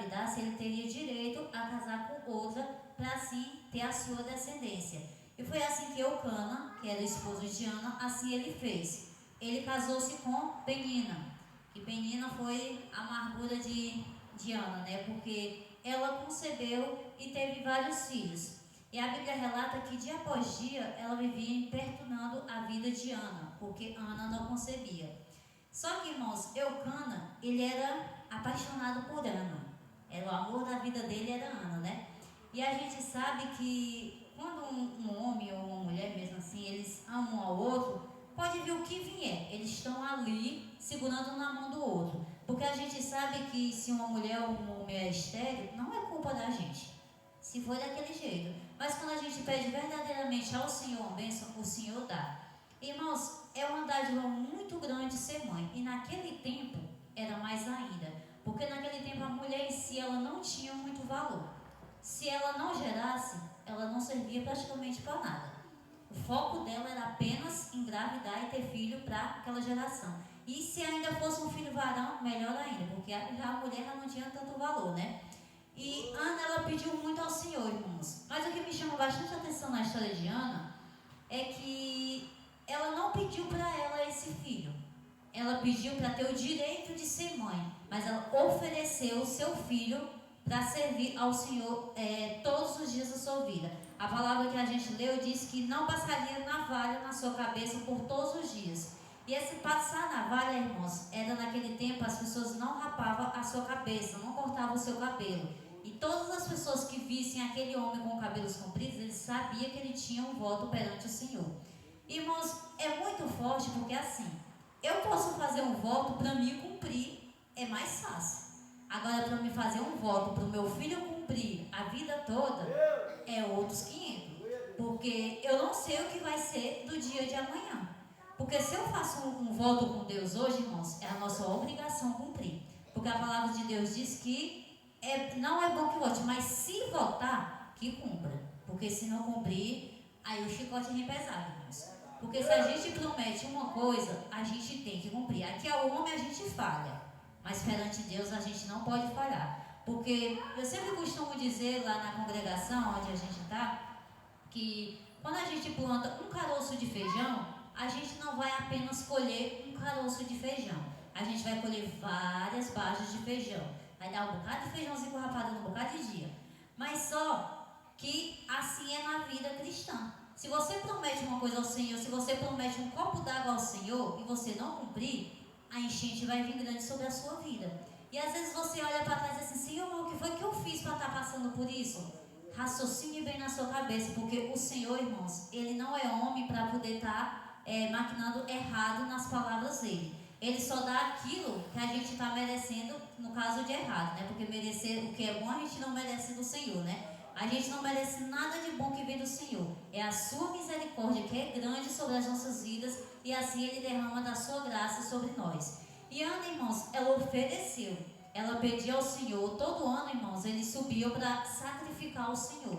engravidasse, ele teria direito a casar com outra para assim ter a sua descendência. E foi assim que Eucana, que era o esposo de Ana, assim ele fez. Ele casou-se com Penina, que Penina foi a amargura de Ana, né? Porque ela concebeu e teve vários filhos. E a Bíblia relata que dia após dia ela vivia importunando a vida de Ana, porque Ana não concebia. Só que, irmãos, Eucana, ele era apaixonado por Ana. O amor da vida dele era Ana, né? E a gente sabe que quando um homem ou uma mulher, mesmo assim, eles amam um ao outro, pode vir o que vier, eles estão ali segurando na mão do outro. Porque a gente sabe que se uma mulher ou um homem é estéril, não é culpa da gente, se for daquele jeito. Mas quando a gente pede verdadeiramente ao Senhor uma bênção, o Senhor dá. Irmãos, é uma dádiva muito grande ser mãe. E naquele tempo era mais ainda. Porque naquele tempo a mulher em si ela não tinha muito valor. Se ela não gerasse, ela não servia praticamente para nada. O foco dela era apenas engravidar e ter filho para aquela geração. E se ainda fosse um filho varão, melhor ainda, porque já a mulher já não tinha tanto valor, né? E Ana, ela pediu muito ao Senhor, irmãos. Mas o que me chama bastante atenção na história de Ana é que ela não pediu para ela esse filho. Ela pediu para ter o direito de ser mãe, mas ela ofereceu o seu filho para servir ao Senhor todos os dias da sua vida. A palavra que a gente leu diz que não passaria navalha na sua cabeça por todos os dias. E esse passar navalha, irmãos, era naquele tempo as pessoas não rapavam a sua cabeça, não cortavam o seu cabelo. E todas as pessoas que vissem aquele homem com cabelos compridos, eles sabiam que ele tinha um voto perante o Senhor. Irmãos, é muito forte porque assim, eu posso fazer um voto para me cumprir, é mais fácil. Agora, para me fazer um voto para o meu filho cumprir a vida toda, é outros 500. Porque eu não sei o que vai ser do dia de amanhã. Porque se eu faço um voto com Deus hoje, irmãos, é a nossa obrigação cumprir. Porque a palavra de Deus diz que não é bom que vote, mas se votar, que cumpra. Porque se não cumprir, aí o chicote é pesado, irmãos. Porque se a gente promete uma coisa, a gente tem que cumprir. Aqui ao homem a gente falha, mas perante Deus a gente não pode falhar. Porque eu sempre costumo dizer lá na congregação onde a gente está, que quando a gente planta um caroço de feijão, a gente não vai apenas colher um caroço de feijão. A gente vai colher várias bases de feijão. Vai dar um bocado de feijãozinho rapado no bocado de dia. Mas só que assim é na vida cristã. Se você promete uma coisa ao Senhor, se você promete um copo d'água ao Senhor e você não cumprir, a enchente vai vir grande sobre a sua vida. E às vezes você olha para trás e diz assim, Senhor, o que foi que eu fiz para estar passando por isso? Raciocine bem na sua cabeça, porque o Senhor, irmãos, Ele não é homem para poder estar maquinando errado nas palavras dele. Ele só dá aquilo que a gente está merecendo, no caso de errado, né? Porque merecer o que é bom a gente não merece do Senhor, né? A gente não merece nada de bom que vem do Senhor. É a sua misericórdia que é grande sobre as nossas vidas, e assim Ele derrama da sua graça sobre nós. E Ana, irmãos, ela ofereceu, ela pedia ao Senhor. Todo ano, irmãos, ele subia para sacrificar ao Senhor.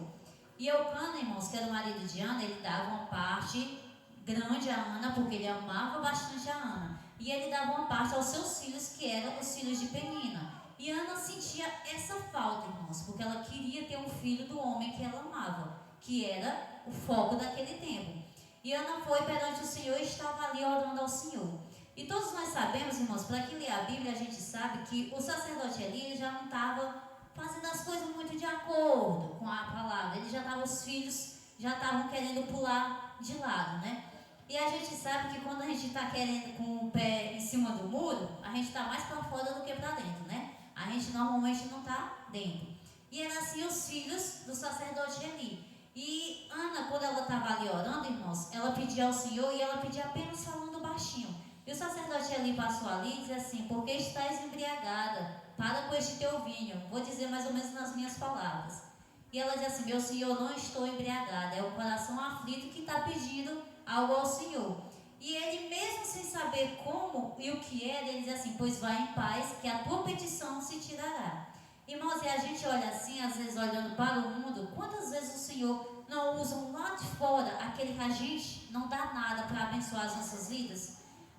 E Eucana, irmãos, que era o marido de Ana, ele dava uma parte grande a Ana, porque ele amava bastante a Ana. E ele dava uma parte aos seus filhos, que eram os filhos de Penina. E Ana sentia essa falta, irmãos, porque ela queria ter um filho do homem que ela amava, que era o foco daquele tempo. E Ana foi perante o Senhor e estava ali orando ao Senhor. E todos nós sabemos, irmãos, para quem lê a Bíblia, a gente sabe que o sacerdote ali, ele já não estava fazendo as coisas muito de acordo com a palavra. Ele já estava, os filhos já estavam querendo pular de lado, né? E a gente sabe que quando a gente está querendo com o pé em cima do muro, a gente está mais para fora do que para dentro, né? A gente normalmente não está dentro. E eram assim os filhos do sacerdote ali. E Ana, quando ela estava ali orando, irmãos, ela pedia ao Senhor e ela pedia apenas falando baixinho. E o sacerdote ali passou ali e dizia assim, porque estás embriagada, para com este teu vinho. Vou dizer mais ou menos nas minhas palavras. E ela diz assim, meu Senhor, não estou embriagada, é o coração aflito que está pedindo algo ao Senhor. E ele, mesmo sem saber como e o que era, ele diz assim, pois vai em paz, que a tua petição se tirará. Irmãos, e a gente olha assim, às vezes olhando para o mundo, quantas vezes o Senhor não usa um lado de fora, aquele que a gente não dá nada para abençoar as nossas vidas?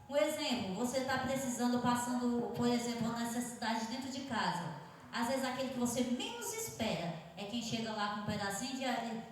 Um exemplo, você está precisando, passando, por exemplo, uma necessidade dentro de casa. Às vezes aquele que você menos espera é quem chega lá com um pedacinho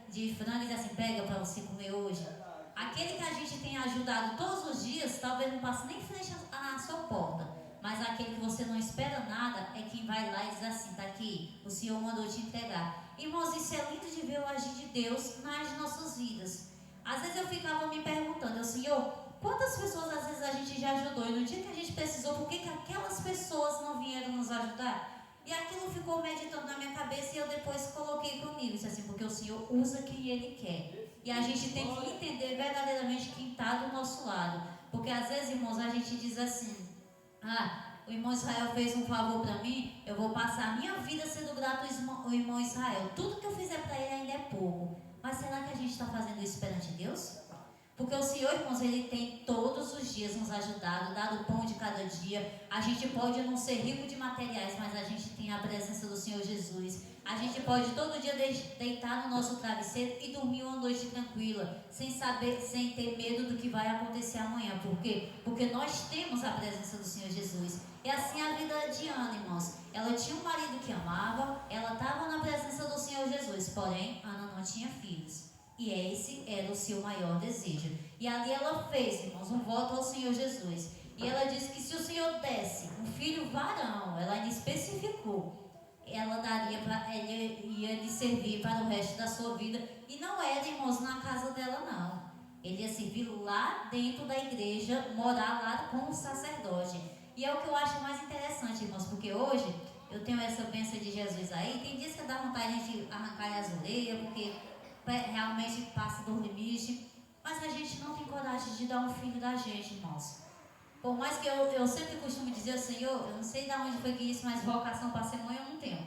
de frango e diz assim, pega para você comer hoje. Aquele que a gente tem ajudado todos os dias, talvez não passe nem frente à sua porta. Mas aquele que você não espera nada é quem vai lá e diz assim, tá aqui, o Senhor mandou te entregar. Irmãos, isso é lindo de ver o agir de Deus nas nossas vidas. Às vezes eu ficava me perguntando, Senhor, quantas pessoas às vezes a gente já ajudou? E no dia que a gente precisou, por que aquelas pessoas não vieram nos ajudar? E aquilo ficou meditando na minha cabeça e eu depois coloquei comigo, disse assim, porque o Senhor usa quem Ele quer. E a gente tem que entender verdadeiramente quem está do nosso lado. Porque às vezes, irmãos, a gente diz assim, o irmão Israel fez um favor para mim, eu vou passar a minha vida sendo grato ao irmão Israel. Tudo que eu fizer para ele ainda é pouco. Mas será que a gente está fazendo isso perante Deus? Porque o Senhor, irmãos, Ele tem todos os dias nos ajudado, dado o pão de cada dia. A gente pode não ser rico de materiais, mas a gente tem a presença do Senhor Jesus. A gente pode todo dia deitar no nosso travesseiro e dormir uma noite tranquila, sem ter medo do que vai acontecer amanhã. Por quê? Porque nós temos a presença do Senhor Jesus. É assim a vida de Ana, irmãos. Ela tinha um marido que amava, ela estava na presença do Senhor Jesus, porém, Ana não tinha filhos. E esse era o seu maior desejo. E ali ela fez, irmãos, um voto ao Senhor Jesus. E ela disse que se o Senhor desse um filho varão, ela ainda especificou, ela daria para ele, ia lhe servir para o resto da sua vida. E não era, irmãos, na casa dela, não. Ele ia servir lá dentro da igreja, morar lá com o sacerdote. E é o que eu acho mais interessante, irmãos, porque hoje eu tenho essa bênção de Jesus aí. Tem dias que dá vontade de arrancar as orelhas, porque realmente passa do limite, mas a gente não tem coragem de dar um filho da gente, irmãos. Por mais que eu sempre costumo dizer, Senhor, eu não sei de onde foi que isso, mas vocação para ser mãe eu não tenho.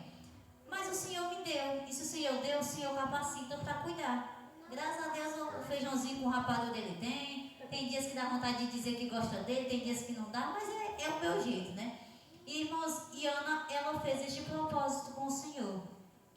Mas o Senhor me deu, e se o Senhor deu, o Senhor capacita para cuidar. Graças a Deus o feijãozinho com o rapadura dele tem dias que dá vontade de dizer que gosta dele, tem dias que não dá, mas é o meu jeito, né? E, irmãos, e Ana, ela fez este propósito com o Senhor.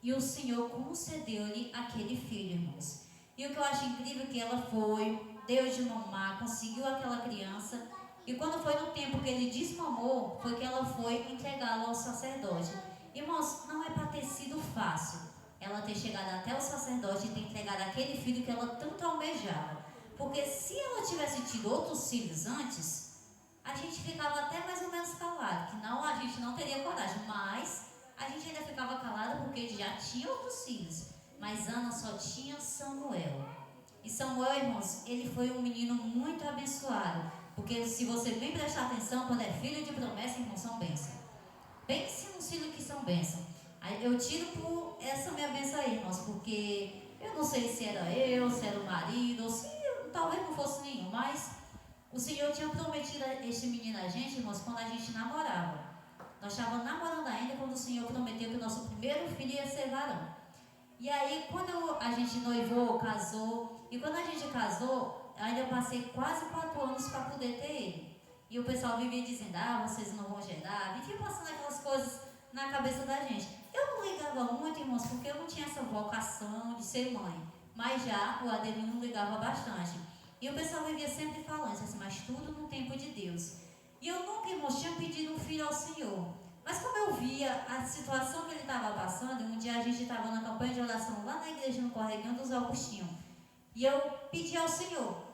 E o Senhor concedeu-lhe aquele filho, irmãos. E o que eu acho incrível é que ela foi, deu de mamar, conseguiu aquela criança. E quando foi no tempo que ele desmamou, foi que ela foi entregá-lo ao sacerdote. Irmãos, não é para ter sido fácil ela ter chegado até o sacerdote e ter entregado aquele filho que ela tanto almejava. Porque se ela tivesse tido outros filhos antes, a gente ficava até mais ou menos calado. Que não, a gente não teria coragem, mas a gente ainda ficava calado porque já tinha outros filhos. Mas Ana só tinha Samuel. E Samuel, irmãos, ele foi um menino muito abençoado. Porque se você bem prestar atenção, quando é filho de promessa, irmãos, são bênçãos. Pense nos filhos que são bênçãos. Eu tiro por essa minha bênção aí, irmãos, porque eu não sei se era eu, se era o marido, ou se talvez não fosse nenhum, mas o Senhor tinha prometido este menino a gente, irmãos, quando a gente namorava. Nós estávamos namorando ainda quando o Senhor prometeu que o nosso primeiro filho ia ser varão. E aí, quando a gente noivou, casou, e quando a gente casou, ainda passei quase 4 anos para poder ter ele. E o pessoal vivia dizendo, vocês não vão gerar, vivia passando aquelas coisas na cabeça da gente. Eu não ligava muito, irmãos, porque eu não tinha essa vocação de ser mãe. Mas já o Adelino ligava bastante. E o pessoal vivia sempre falando assim, mas tudo no tempo de Deus. E eu nunca, irmãos, tinha pedido um filho ao Senhor. Mas como eu via a situação que ele estava passando, um dia a gente estava na campanha de oração lá na igreja no Correguinho dos Augustinhos. E eu pedi ao Senhor,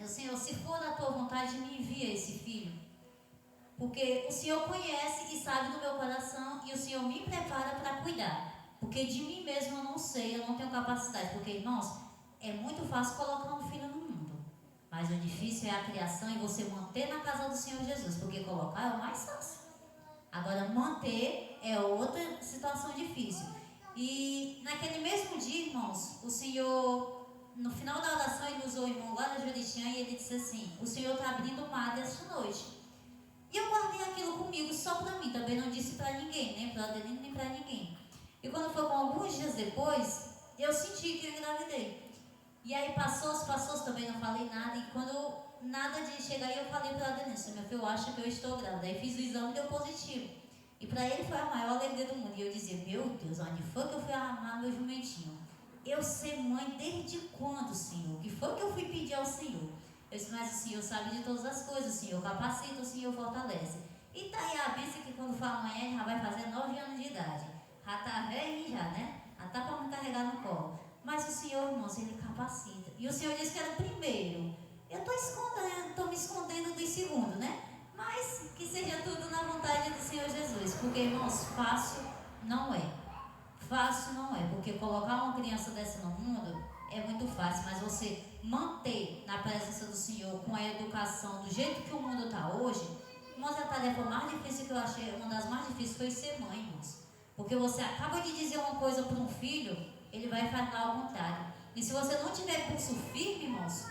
Senhor, se for da tua vontade, me envia esse filho. Porque o Senhor conhece e sabe do meu coração e o Senhor me prepara para cuidar. Porque de mim mesmo eu não sei, eu não tenho capacidade. Porque, irmãos, é muito fácil colocar um filho no mundo. Mas o difícil é a criação e você manter na casa do Senhor Jesus. Porque colocar é o mais fácil. Agora, manter é outra situação difícil. E naquele mesmo dia, irmãos, o Senhor, no final da oração, ele usou o irmão lá da Juritiã e ele disse assim, o Senhor está abrindo o mar desta noite. E eu guardei aquilo comigo só para mim, também não disse para ninguém, nem para Adelino, nem para ninguém. E quando foi com alguns dias depois, eu senti que eu engravidei. E aí passou, também não falei nada. E quando nada de chegar aí, eu falei para Adelino, meu filho, eu acho que eu estou grávida. Aí fiz o exame e deu positivo. E para ele foi a maior alegria do mundo. E eu dizia, meu Deus, onde foi que eu fui arrumar meu jumentinho? Eu ser mãe desde quando, Senhor? O que foi que eu fui pedir ao Senhor? Eu disse, mas o Senhor sabe de todas as coisas, o Senhor capacita, o Senhor fortalece. E tá aí a benção que quando for amanhã ele já vai fazer 9 anos de idade. Já tá velho já, né? Já tá para me carregar no colo. Mas o Senhor, irmãos, Ele capacita. E o Senhor disse que era o primeiro. Eu estou me escondendo do segundo, né? Mas que seja tudo na vontade do Senhor Jesus. Porque, irmãos, fácil não é. Fácil não é. Porque colocar uma criança dessa no mundo é muito fácil. Mas você manter na presença do Senhor com a educação do jeito que o mundo está hoje, irmãos, a tarefa mais difícil que eu achei, uma das mais difíceis, foi ser mãe, irmãos. Porque você acaba de dizer uma coisa para um filho, ele vai falar ao contrário. E se você não tiver pulso firme, irmãos,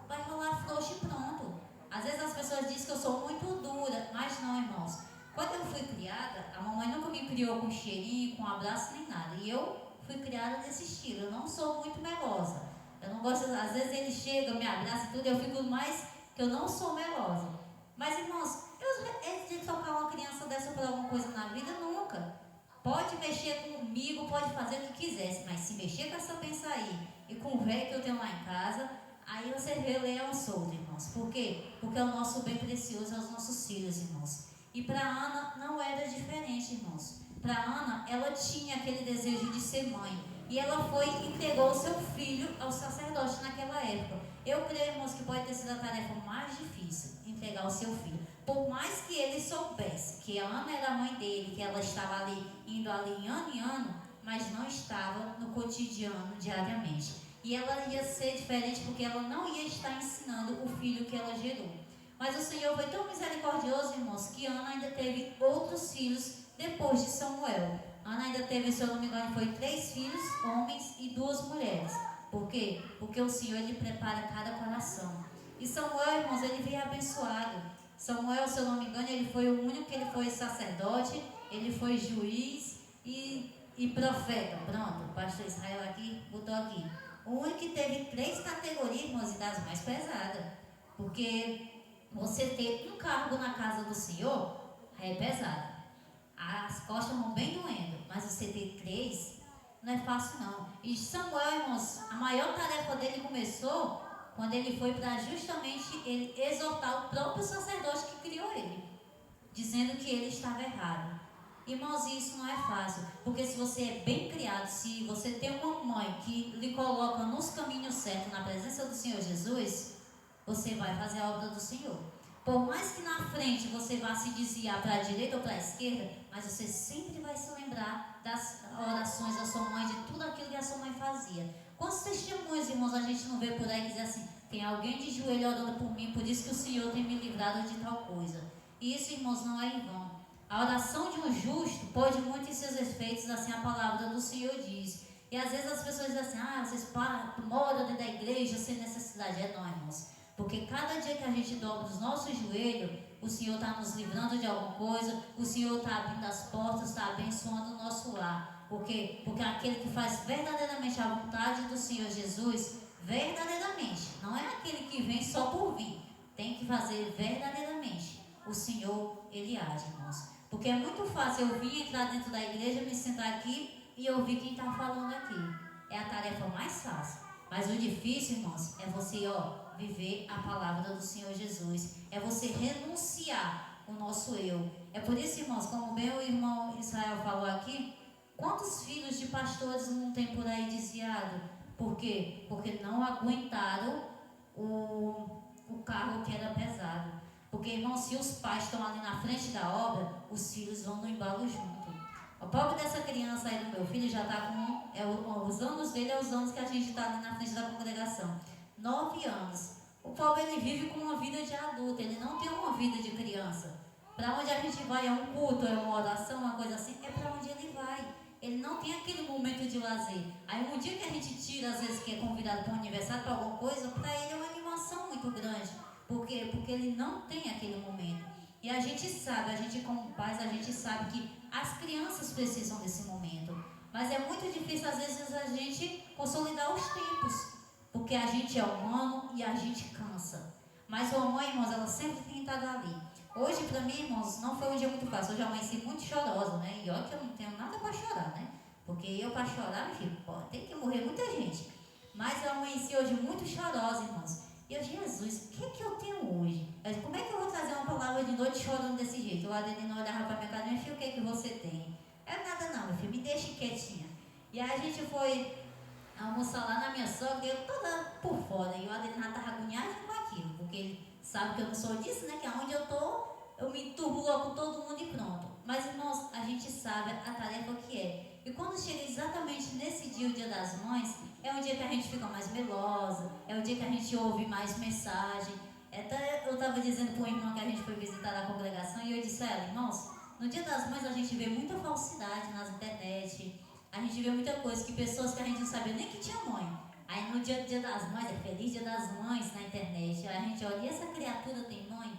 vai rolar frouxo e pronto. Às vezes as pessoas dizem que eu sou muito dura, mas não, irmãos. Quando eu fui criada, a mamãe nunca me criou com cheirinho, com abraço, nem nada. E eu fui criada desse estilo. Eu não sou muito melosa. Eu não gosto, às vezes ele chega, me abraça e tudo, eu fico mais que eu não sou melosa. Mas, irmãos, eu de tocar uma criança dessa por alguma coisa na vida, nunca. Pode mexer comigo, pode fazer o que quisesse, mas se mexer com essa pensa aí e com o velho que eu tenho lá em casa, aí você vê leão solto, irmãos. Por quê? Porque é o nosso bem precioso, é os nossos filhos, irmãos. E para Ana não era diferente, irmãos. Para Ana, ela tinha aquele desejo de ser mãe. E ela foi e entregou o seu filho ao sacerdote naquela época. Eu creio, irmãos, que pode ter sido a tarefa mais difícil, entregar o seu filho. Por mais que ele soubesse que a Ana era a mãe dele, que ela estava ali, indo ali em ano, mas não estava no cotidiano, diariamente. E ela ia ser diferente porque ela não ia estar ensinando o filho que ela gerou. Mas o Senhor foi tão misericordioso, irmãos, que Ana ainda teve outros filhos depois de Samuel. Ana ainda teve, se eu não me engano, foi 3 filhos, homens e 2 mulheres. Por quê? Porque o Senhor, Ele prepara cada coração. E Samuel, irmãos, ele veio abençoado. Samuel, se eu não me engano, ele foi o único que ele foi sacerdote, ele foi juiz e profeta. Pronto, o pastor Israel aqui botou aqui. O único que teve 3 categorias, irmãos, e das mais pesadas. Porque você ter um cargo na casa do Senhor é pesado. As costas vão bem doendo, mas você ter 3 não é fácil não. E Samuel, irmãos, a maior tarefa dele começou quando ele foi para justamente ele exortar o próprio sacerdote que criou ele, dizendo que ele estava errado. Irmãos, isso não é fácil, porque se você é bem criado, se você tem uma mãe que lhe coloca nos caminhos certos, na presença do Senhor Jesus, você vai fazer a obra do Senhor. Por mais que na frente você vá se desviar para a direita ou para a esquerda, mas você sempre vai se lembrar das orações da sua mãe, de tudo aquilo que a sua mãe fazia. Quantos testemunhos, irmãos, a gente não vê por aí que diz assim: tem alguém de joelho orando por mim, por isso que o Senhor tem me livrado de tal coisa. E isso, irmãos, não é em vão. A oração de um justo pode muito em seus efeitos, assim a palavra do Senhor diz. E às vezes as pessoas dizem assim: vocês moram dentro da igreja sem necessidade. Não, irmãos. Porque cada dia que a gente dobra os nossos joelhos, o Senhor está nos livrando de alguma coisa, o Senhor está abrindo as portas, está abençoando o nosso lar. Por quê? Porque aquele que faz verdadeiramente a vontade do Senhor Jesus, verdadeiramente, não é aquele que vem só por vir, tem que fazer verdadeiramente. O Senhor, Ele age, irmãos. Porque é muito fácil eu vir entrar dentro da igreja, me sentar aqui e ouvir quem está falando aqui. É a tarefa mais fácil. Mas o difícil, irmãos, é você, viver a palavra do Senhor Jesus. É você renunciar o nosso eu. É por isso, irmãos, como bem o irmão Israel falou aqui, quantos filhos de pastores não tem por aí desviado? Por quê? Porque não aguentaram o cargo que era pesado. Porque, irmão, se os pais estão ali na frente da obra, os filhos vão no embalo junto. O pobre dessa criança aí do meu filho já está com... os anos dele é os anos que a gente está ali na frente da congregação. 9 anos. O pobre, ele vive com uma vida de adulto, ele não tem uma vida de criança. Para onde a gente vai, é um culto, é uma oração, uma coisa assim, é para onde ele vai. Ele não tem aquele momento de lazer. Aí um dia que a gente tira, às vezes que é convidado para um aniversário, para alguma coisa, para ele é uma animação muito grande. Por quê? Porque ele não tem aquele momento. E a gente sabe, a gente como pais, a gente sabe que as crianças precisam desse momento. Mas é muito difícil, às vezes, a gente consolidar os tempos. Porque a gente é humano e a gente cansa. Mas a mãe, irmãos, ela sempre tem estado ali. Hoje, para mim, irmãos, não foi um dia muito fácil. Hoje eu amanheci muito chorosa, né? E olha que eu não tenho nada para chorar, né? Porque eu, para chorar, meu filho, tem que morrer muita gente. Mas eu amanheci hoje muito chorosa, irmãos. E eu, Jesus, o que é que eu tenho hoje? Como é que eu vou trazer uma palavra de noite chorando desse jeito? O Adelino olhava para minha cara, meu filho, o que é que você tem? É nada não, meu filho, me deixe quietinha. E aí a gente foi almoçar lá na minha sogra, eu toda por fora. E o Adelino já estava agoniado com aquilo, porque ele sabe que eu não sou disso, né? Que aonde eu estou, eu me turbo com todo mundo e pronto. Mas, irmãos, a gente sabe a tarefa que é. E quando chega exatamente nesse dia, o Dia das Mães, é um dia que a gente fica mais melosa, é um dia que a gente ouve mais mensagem. Até eu estava dizendo para um irmão que a gente foi visitar a congregação e eu disse a ela, irmãos, no Dia das Mães a gente vê muita falsidade nas internet, a gente vê muita coisa, que pessoas que a gente não sabia nem que tinha mãe. Aí no dia das Mães, é Feliz Dia das Mães na internet, aí a gente olha, e essa criatura tem mãe?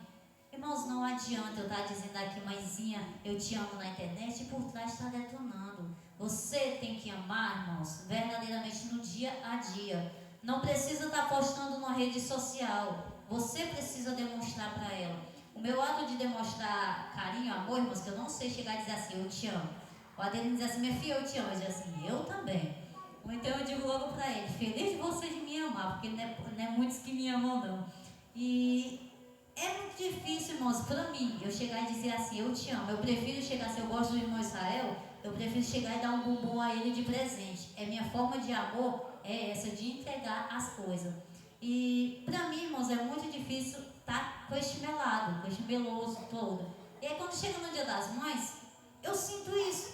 Irmãos, não adianta eu estar dizendo aqui, mãezinha, eu te amo na internet e por trás está detonando. Você tem que amar, irmãos, verdadeiramente no dia a dia. Não precisa estar postando numa rede social. Você precisa demonstrar para ela. O meu ato de demonstrar carinho, amor, irmãos, que eu não sei chegar e dizer assim, eu te amo. O Adelino diz assim, minha filha, eu te amo. Eu digo assim, eu também. Ou então eu digo logo para ele, feliz de você de me amar, porque não é muitos que me amam, não. E é muito difícil, irmãos, para mim, eu chegar e dizer assim, eu te amo. Eu prefiro chegar, se eu gosto do irmão Israel, eu prefiro chegar e dar um bumbum a ele de presente. É minha forma de amor, é essa, de entregar as coisas. E para mim, irmãos, é muito difícil estar com este melado, com este meloso todo. E aí quando chega no Dia das Mães, eu sinto isso.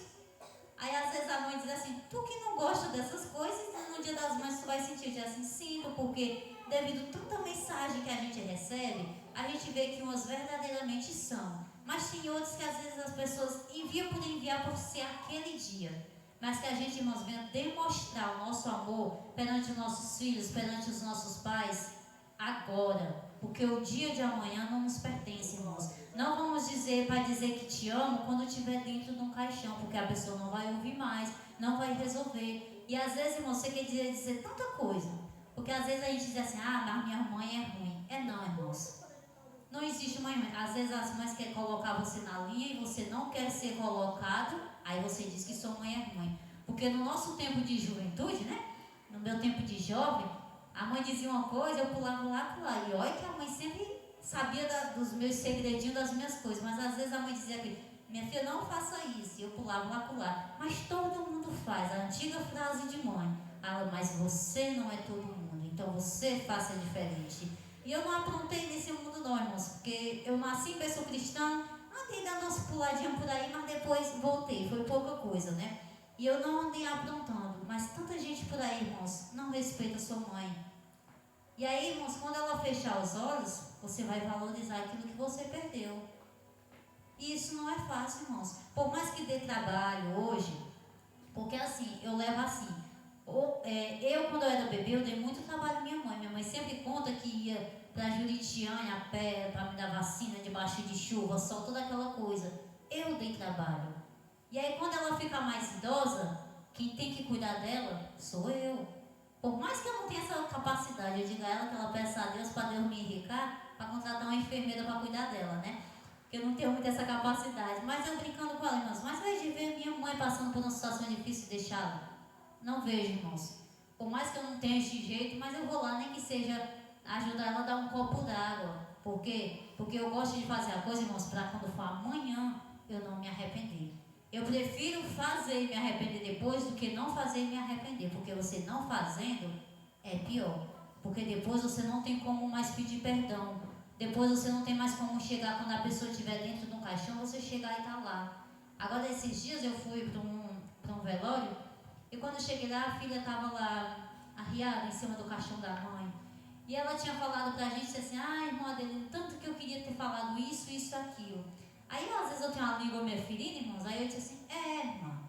Aí às vezes a mãe diz assim, tu que não gosta dessas coisas, no Dia das Mães tu vai sentir. Eu digo assim, sinto, porque devido a tanta mensagem que a gente recebe, a gente vê que umas verdadeiramente são. Mas tem outros que às vezes as pessoas enviam por enviar por ser aquele dia. Mas que a gente, irmãos, venha demonstrar o nosso amor perante os nossos filhos, perante os nossos pais, agora. Porque o dia de amanhã não nos pertence, irmãos. Não vamos dizer para dizer que te amo quando estiver dentro de um caixão, porque a pessoa não vai ouvir mais, não vai resolver. E às vezes, irmão, você quer dizer tanta coisa. Porque às vezes a gente diz assim, mas minha mãe é ruim. É não, irmãos. Não existe mãe. Às vezes as mães querem colocar você na linha e você não quer ser colocado, aí você diz que sua mãe é ruim. Porque no nosso tempo de juventude, né? No meu tempo de jovem, a mãe dizia uma coisa, eu pulava lá. E olha que a mãe sempre sabia dos meus segredinhos, das minhas coisas. Mas às vezes a mãe dizia que minha filha, não faça isso. E eu pulava lá. Mas todo mundo faz. A antiga frase de mãe. Mas você não é todo mundo. Então você faça diferente. E eu não aprontei nesse mundo não, irmãos. Porque eu nasci em pessoa cristã. Andei dando umas puladinhas por aí. Mas depois voltei. Foi pouca coisa, né? E eu não andei aprontando. Mas tanta gente por aí, irmãos, não respeita sua mãe. E aí, irmãos, quando ela fechar os olhos, você vai valorizar aquilo que você perdeu. E isso não é fácil, irmãos. Por mais que dê trabalho hoje, porque assim, eu levo assim. Eu, quando eu era bebê, eu dei muito trabalho à minha mãe. Minha mãe sempre conta que ia para Juritiane a pé, para me dar vacina debaixo de chuva, sol, toda aquela coisa. Eu dei trabalho. E aí, quando ela ficar mais idosa, quem tem que cuidar dela sou eu. Por mais que eu não tenha essa capacidade, eu digo a ela que ela peça a Deus para Deus me enricar, para contratar uma enfermeira para cuidar dela, né? Porque eu não tenho muito essa capacidade. Mas eu brincando com ela, irmãos, mas vejo de ver minha mãe passando por uma situação difícil e deixá-la. Não vejo, irmãos. Por mais que eu não tenha este jeito, mas eu vou lá, nem que seja ajudar ela a dar um copo d'água. Por quê? Porque eu gosto de fazer a coisa, irmãos, para quando for amanhã, eu não me arrepender. Eu prefiro fazer e me arrepender depois do que não fazer e me arrepender. Porque você não fazendo é pior. Porque depois você não tem como mais pedir perdão. Depois você não tem mais como chegar quando a pessoa estiver dentro de um caixão, você chegar e estar lá. Agora, esses dias eu fui para um velório. E quando eu cheguei lá, a filha estava lá arriada em cima do caixão da mãe. E ela tinha falado pra gente assim, irmã Adelino, tanto que eu queria ter falado isso, aquilo. Aí às vezes eu tenho uma língua meio ferida, irmãos, aí eu disse assim, irmã,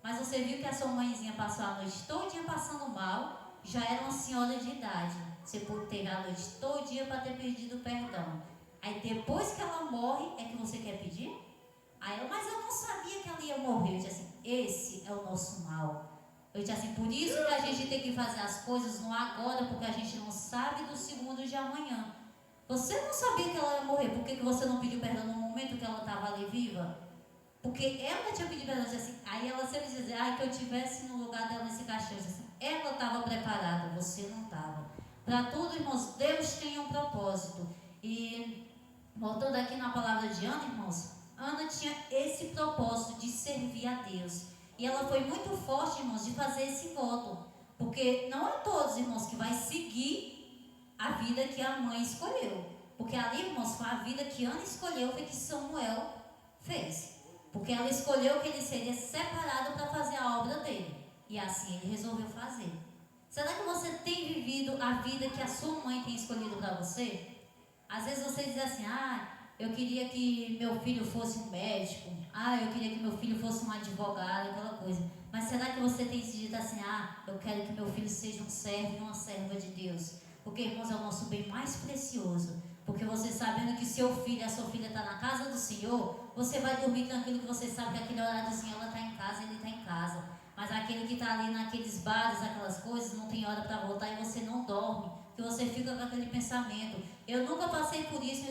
mas você viu que a sua mãezinha passou a noite todinha passando mal, já era uma senhora de idade. Você teve a noite todinha para ter pedido perdão. Aí depois que ela morre, é que você quer pedir? Aí ela, mas eu não sabia que ela ia morrer. Eu disse assim, esse é o nosso mal. Eu disse assim, por isso que a gente tem que fazer as coisas no agora, porque a gente não sabe do segundo de amanhã. Você não sabia que ela ia morrer, por que você não pediu perdão no momento que ela estava ali viva? Porque ela tinha pedido perdão, assim, aí ela sempre dizia, que eu estivesse no lugar dela nesse caixão. Assim, ela estava preparada, você não estava. Para tudo, irmãos, Deus tem um propósito. E voltando aqui na palavra de Ana, irmãos, Ana tinha esse propósito de servir a Deus. E ela foi muito forte, irmãos, de fazer esse voto. Porque não é todos, irmãos, que vai seguir a vida que a mãe escolheu. Porque ali, irmãos, foi a vida que Ana escolheu, foi que Samuel fez. Porque ela escolheu que ele seria separado para fazer a obra dele. E assim ele resolveu fazer. Será que você tem vivido a vida que a sua mãe tem escolhido para você? Às vezes você diz assim, eu queria que meu filho fosse um médico, eu queria que meu filho fosse um advogado, aquela coisa. Mas será que você tem decidido assim, eu quero que meu filho seja um servo e uma serva de Deus? Porque, irmãos, é o nosso bem mais precioso. Porque você sabendo que seu filho e a sua filha está na casa do Senhor, você vai dormir tranquilo, que você sabe que aquele horáriozinho ela está em casa, ele está em casa. Mas aquele que está ali naqueles bares, aquelas coisas, não tem hora para voltar e você não dorme, que você fica com aquele pensamento. Eu nunca passei por isso,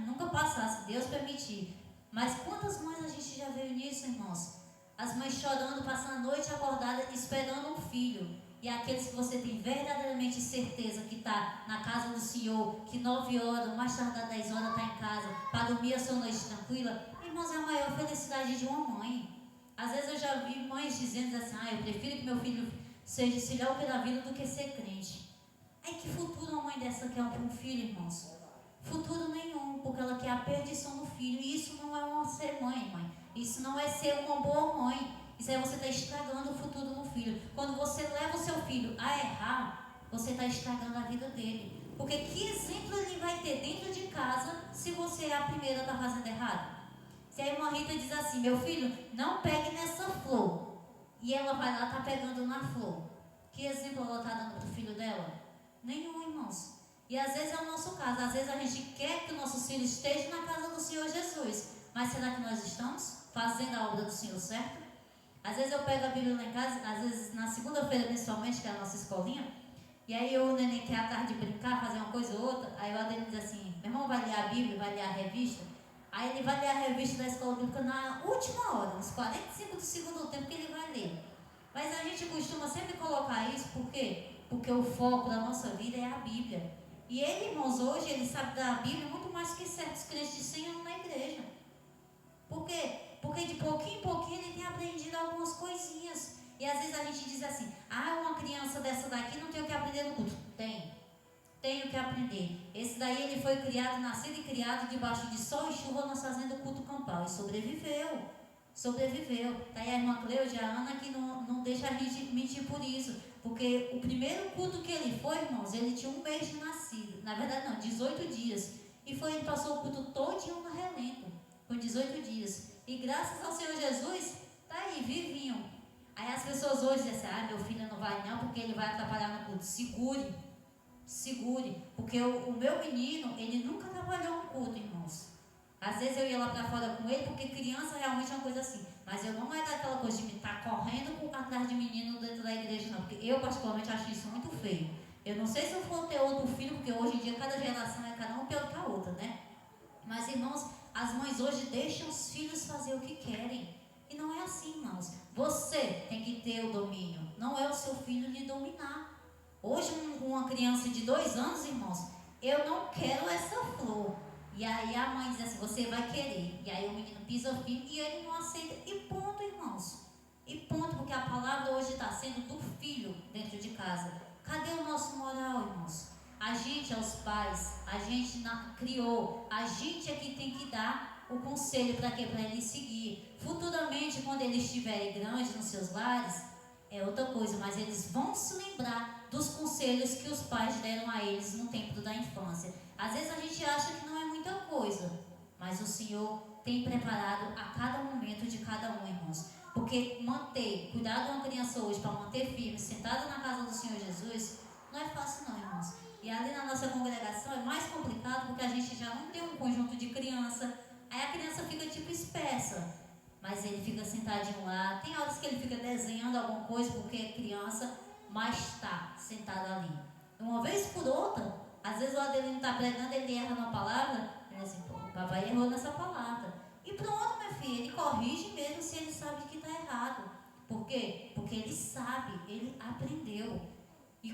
nunca passar, se Deus permitir. Mas quantas mães a gente já viu nisso, irmãos? As mães chorando, passando a noite acordada, esperando um filho. E aqueles que você tem verdadeiramente certeza que está na casa do Senhor, que 9 horas, mais tardar 10 horas está em casa, para dormir a sua noite tranquila, irmãos, é a maior felicidade de uma mãe. Às vezes eu já vi mães dizendo assim, eu prefiro que meu filho seja filhão pela vida do que ser crente. Aí que futuro uma mãe dessa quer para um filho, irmãos? Futuro nenhum, porque ela quer a perdição do filho. E isso não é ser mãe. Isso não é ser uma boa mãe. Isso aí você está estragando o futuro do filho. Quando você leva o seu filho a errar, você está estragando a vida dele. Porque que exemplo ele vai ter dentro de casa se você é a primeira a estar fazendo errado? Se a irmã Rita diz assim, meu filho, não pegue nessa flor. E ela vai lá, está pegando na flor. Que exemplo ela está dando para o filho dela? Nenhum, irmãos. E às vezes é o nosso caso. Às vezes a gente quer que o nosso filho esteja na casa do Senhor Jesus. Mas será que nós estamos fazendo a obra do Senhor certo? Às vezes eu pego a Bíblia lá em casa, às vezes na segunda-feira principalmente, que é a nossa escolinha, e aí o neném quer à tarde brincar, fazer uma coisa ou outra, aí o Adelino diz assim, meu irmão vai ler a Bíblia, vai ler a revista, aí ele vai ler a revista da escola bíblica na última hora, nos 45 do segundo tempo que ele vai ler. Mas a gente costuma sempre colocar isso, por quê? Porque o foco da nossa vida é a Bíblia. E ele, irmãos, hoje ele sabe da Bíblia muito mais que certos crentes de 100 anos na igreja. Por quê? Porque de pouquinho em pouquinho ele tem aprendido algumas coisinhas. E às vezes a gente diz assim, uma criança dessa daqui não tem o que aprender no culto. Tem o que aprender. Esse daí ele foi criado, nascido e criado debaixo de sol e chuva, nós fazendo culto campal. E sobreviveu. Tá aí a irmã Cleude, a Ana, que não deixa a gente mentir por isso. Porque o primeiro culto que ele foi, irmãos, ele tinha 1 mês de nascido. Na verdade não, 18 dias. E ele passou o culto todinho no relento. Com 18 dias. E graças ao Senhor Jesus, tá aí, vivinho. Aí as pessoas hoje dizem assim, meu filho não vai não, porque ele vai atrapalhar no culto. Segure. Porque o meu menino, ele nunca atrapalhou um culto, irmãos. Às vezes eu ia lá para fora com ele, porque criança realmente é uma coisa assim. Mas eu não é daquela coisa de me estar correndo atrás de menino dentro da igreja, não. Porque eu particularmente acho isso muito feio. Eu não sei se eu for ter outro filho, porque hoje em dia cada geração é cada um pior que a outra, né? Mas, irmãos, as mães hoje deixam os filhos fazer o que querem. E não é assim, irmãos. Você tem que ter o domínio. Não é o seu filho lhe dominar. Hoje, uma criança de 2 anos, irmãos, eu não quero essa flor. E aí a mãe diz assim, você vai querer. E aí o menino pisa firme e ele não aceita. E ponto, irmãos. E ponto, porque a palavra hoje está sendo do filho dentro de casa. Cadê o nosso moral, irmãos? A gente é os pais, a gente criou, a gente é que tem que dar o conselho para quê? Para eles seguir. Futuramente, quando eles estiverem grandes nos seus lares, é outra coisa, mas eles vão se lembrar dos conselhos que os pais deram a eles no tempo da infância. Às vezes a gente acha que não é muita coisa, mas o Senhor tem preparado a cada momento de cada um, irmãos. Porque cuidar de uma criança hoje para manter firme, sentada na casa do Senhor Jesus, não é fácil não, irmãos. E ali na nossa congregação é mais complicado porque a gente já não tem um conjunto de criança. Aí a criança fica tipo espessa, mas ele fica sentadinho lá. Tem horas que ele fica desenhando alguma coisa porque é criança, mas está sentado ali. Uma vez por outra, às vezes o Adelino está pregando, ele erra na palavra, ele diz assim, o papai errou nessa palavra. E pronto, minha filha, ele corrige mesmo se ele sabe que está errado. Por quê? Porque ele sabe, ele aprendeu. E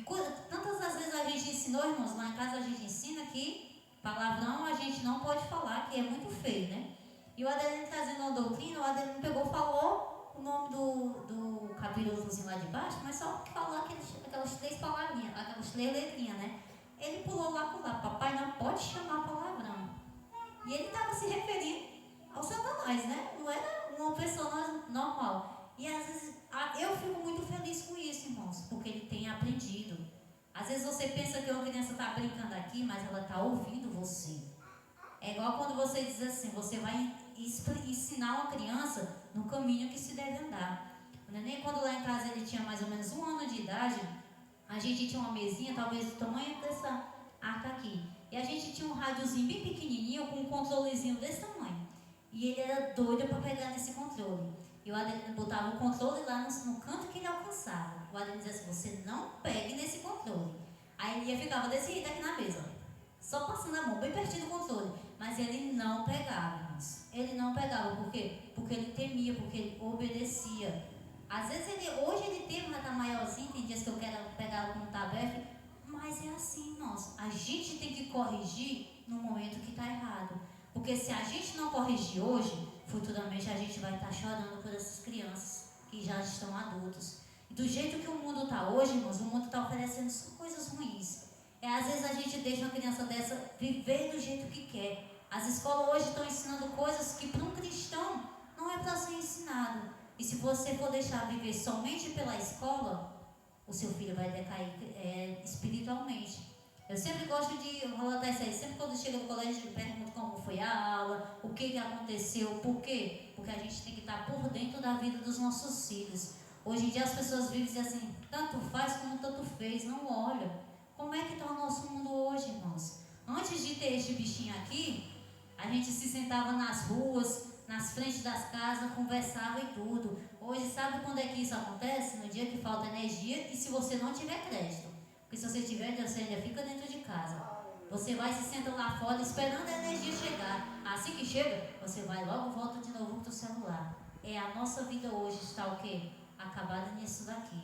tantas as vezes a gente ensinou, irmãos, lá em casa a gente ensina que palavrão a gente não pode falar, que é muito feio, né? E o Adelino trazendo uma doutrina, o Adelino pegou e falou o nome do capirotozinho lá de baixo, mas só falou aquelas 3 palavrinhas, aquelas 3 letrinhas, né? Ele pulou lá pro lado, papai não pode chamar palavrão. E ele estava se referindo ao Satanás, né? Não era uma pessoa normal. E às vezes eu fico muito feliz com isso, irmãos, porque ele tem aprendido. Às vezes você pensa que uma criança está brincando aqui, mas ela está ouvindo você. É igual quando você diz assim, você vai ensinar uma criança no caminho que se deve andar. O neném, quando lá em casa ele tinha mais ou menos 1 ano de idade, a gente tinha uma mesinha, talvez do tamanho dessa arca aqui. E a gente tinha um rádiozinho bem pequenininho, com um controlezinho desse tamanho. E ele era doido para pegar nesse controle. E o Adelino botava o controle lá no canto que ele alcançava. O Adelino dizia assim, você não pegue nesse controle. Aí ele ficava desse jeito aqui na mesa, só passando a mão, bem pertinho do controle. Mas ele não pegava, irmãos. Ele não pegava, por quê? Porque ele temia, porque ele obedecia. Às vezes, hoje ele teme, já está maiorzinho, tem dias que eu quero pegá-lo com um tabefe, mas é assim, irmãos. A gente tem que corrigir no momento que está errado. Porque se a gente não corrigir hoje, futuramente a gente vai estar chorando por essas crianças que já estão adultos. E do jeito que o mundo está hoje, irmãos, o mundo está oferecendo só coisas ruins. Às vezes a gente deixa uma criança dessa viver do jeito que quer. As escolas hoje estão ensinando coisas que para um cristão não é para ser ensinado. E se você for deixar viver somente pela escola, o seu filho vai decair espiritualmente. Eu sempre gosto de relatar isso aí. Sempre quando chega no colégio, eu pergunto como foi a aula, o que aconteceu, por quê? Porque a gente tem que estar por dentro da vida dos nossos filhos. Hoje em dia as pessoas vivem dizendo assim, tanto faz como tanto fez, não olha. Como é que está o nosso mundo hoje, irmãos? Antes de ter este bichinho aqui, a gente se sentava nas ruas, nas frentes das casas, conversava e tudo. Hoje, sabe quando é que isso acontece? No dia que falta energia e se você não tiver crédito. Porque se você tiver, você ainda fica dentro de casa. Você vai se senta lá fora esperando a energia chegar. Assim que chega, você vai logo volta de novo para o celular. A nossa vida hoje está o quê? Acabada nisso daqui.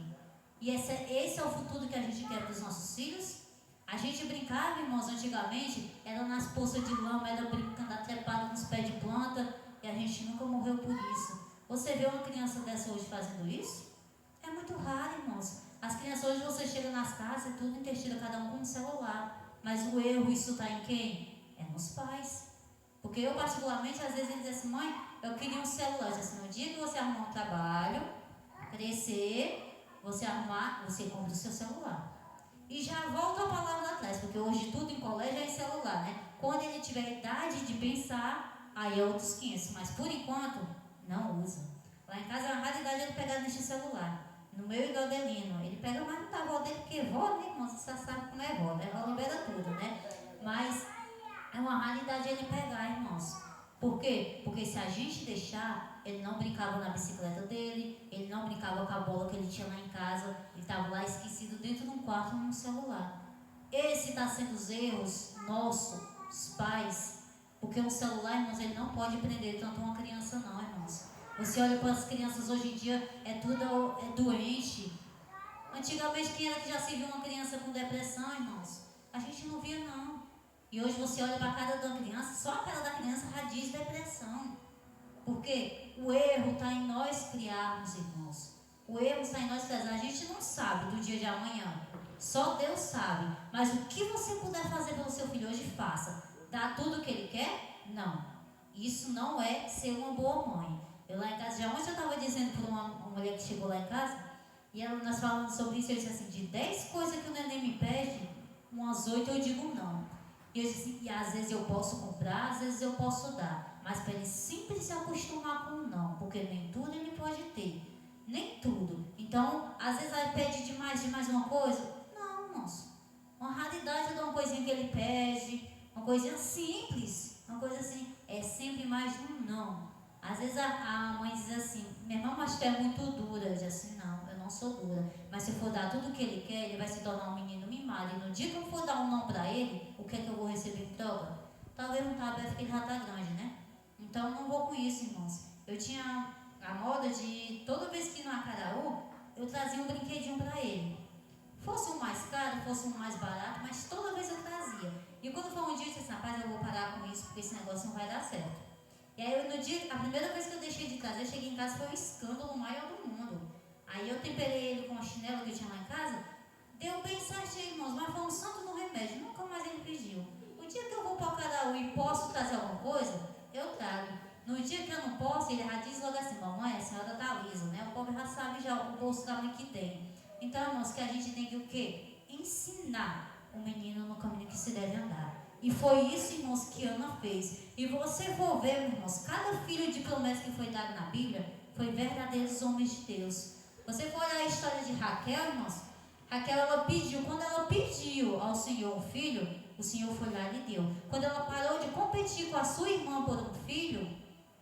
E esse é o futuro que a gente quer para os nossos filhos. A gente brincava, irmãos, antigamente, era nas poças de lama, era brincando atrepado nos pés de planta, e a gente nunca morreu por isso. Você vê uma criança dessa hoje fazendo isso? É muito raro, irmãos. As crianças hoje, você chega nas casas, é tudo intestino, cada um com um celular. Mas o erro, isso está em quem? É nos pais. Porque eu, particularmente, às vezes, ele diz assim, mãe, eu queria um celular. Eu disse assim, no dia que você arrumar um trabalho, crescer, você compra o seu celular. E já volta a palavra atrás, porque hoje tudo em colégio é em celular, né? Quando ele tiver idade de pensar, aí é outros 500. Mas por enquanto, não usa. Lá em casa, a raridade é ele pegar neste celular. No meu e do Adelino, ele pega, mas não tá vó dele, porque vó, né, irmão? Você já sabe como é vó, né? Vó libera tudo, né? Mas é uma raridade ele pegar, irmãos. Por quê? Porque se a gente deixar, ele não brincava na bicicleta dele, ele não brincava com a bola que ele tinha lá em casa, ele estava lá esquecido dentro de um quarto num celular. Esse está sendo os erros nossos, os pais, porque um celular, irmãos, ele não pode prender tanto uma criança não, irmãos. Você olha para as crianças hoje em dia, é doente. Antigamente, quem era que já se viu uma criança com depressão, irmãos? A gente não via não. E hoje você olha para a cara da criança, só a cara da criança já diz depressão. Porque o erro está em nós criarmos, irmãos. O erro está em nós criarmos. A gente não sabe do dia de amanhã. Só Deus sabe. Mas o que você puder fazer pelo seu filho hoje, faça. Dá tudo o que ele quer? Não. Isso não é ser uma boa mãe. Eu lá em casa, já ontem eu estava dizendo para uma mulher que chegou lá em casa, e nós falando sobre isso, eu disse assim, de 10 coisas que o neném me pede, umas 8 eu digo não. E eu disse, e às vezes eu posso comprar, às vezes eu posso dar. Mas para ele sempre se acostumar com o não, porque nem tudo ele pode ter. Nem tudo. Então, às vezes ele pede demais uma coisa. Não, moço. Uma raridade de uma coisinha que ele pede, uma coisinha simples, uma coisa assim, é sempre mais um não. Às vezes a mãe diz assim, minha irmã, mas tu é muito dura. Eu digo assim, não, eu não sou dura. Mas se eu for dar tudo o que ele quer, ele vai se tornar um menino mimado. E no dia que eu for dar um não para ele, o que é que eu vou receber em troca? Talvez um tabefe porque ele já está grande, né? Então eu não vou com isso, irmãos. Eu tinha a moda de, toda vez que ir no Acaraú, eu trazia um brinquedinho para ele. Fosse um mais caro, fosse um mais barato, mas toda vez eu trazia. E quando foi um dia, eu disse, rapaz, eu vou parar com isso, porque esse negócio não vai dar certo. E aí, no dia, a primeira vez que eu deixei de trazer, eu cheguei em casa, foi um escândalo maior do mundo. Aí eu temperei ele com a chinela que eu tinha lá em casa, deu bem certinho, irmãos, mas foi um santo no remédio, nunca mais ele pediu. O dia que eu vou para o Caraú e posso trazer alguma coisa, eu trago. No dia que eu não posso, ele já diz logo assim, mamãe, a senhora tá lisa, né? O povo já sabe já o bolso da mãe que tem. Então, irmãos, que a gente tem que o quê? Ensinar o menino no caminho que se deve andar. E foi isso, irmãos, que Ana fez. E você for ver, irmãos, cada filho de promessa que foi dado na Bíblia foi verdadeiros homens de Deus. Você for olhar a história de Raquel, irmãos, Raquel, ela pediu, quando ela pediu ao Senhor um filho, o Senhor foi lá e lhe deu. Quando ela parou de competir com a sua irmã por um filho,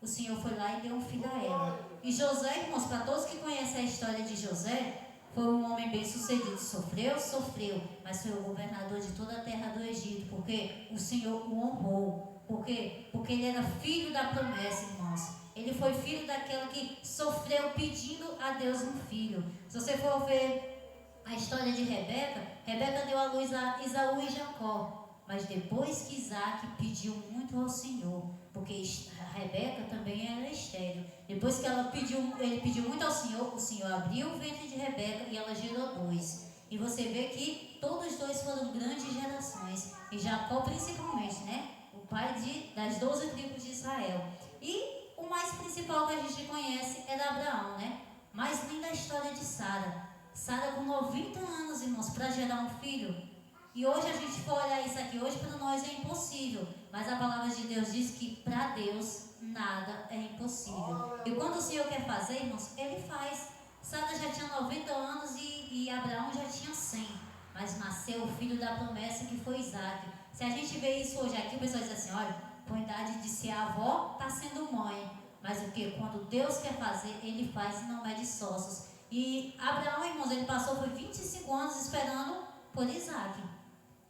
o Senhor foi lá e deu um filho a ela. E José, irmãos, para todos que conhecem a história de José, foi um homem bem sucedido. Sofreu, mas foi o governador de toda a terra do Egito, porque o Senhor o honrou. Por quê? Porque ele era filho da promessa, irmãos. Ele foi filho daquela que sofreu pedindo a Deus um filho. Se você for ver a história de Rebeca, Rebeca deu à luz a Esaú e Jacó. Mas depois que Isaac pediu muito ao Senhor, porque a Rebeca também era estéril. Depois que ele pediu muito ao Senhor, o Senhor abriu o ventre de Rebeca e ela gerou 2. E você vê que todos 2 foram grandes gerações. E Jacó principalmente, né? O pai das 12 tribos de Israel. E o mais principal que a gente conhece é da Abraão, né? Mas nem da história de Sara. Sara com 90 anos, irmãos, para gerar um filho. E hoje a gente for olhar isso aqui, hoje para nós é impossível. Mas a palavra de Deus diz que para Deus nada é impossível. E quando o Senhor quer fazer, irmãos, Ele faz. Sara já tinha 90 anos e Abraão já tinha 100. Mas nasceu o filho da promessa que foi Isaac. Se a gente vê isso hoje aqui, o pessoal diz assim, olha, com a idade de ser avó, está sendo mãe. Mas o que? Quando Deus quer fazer, Ele faz e não mede esforços. E Abraão, irmãos, ele passou por 25 anos esperando por Isaac.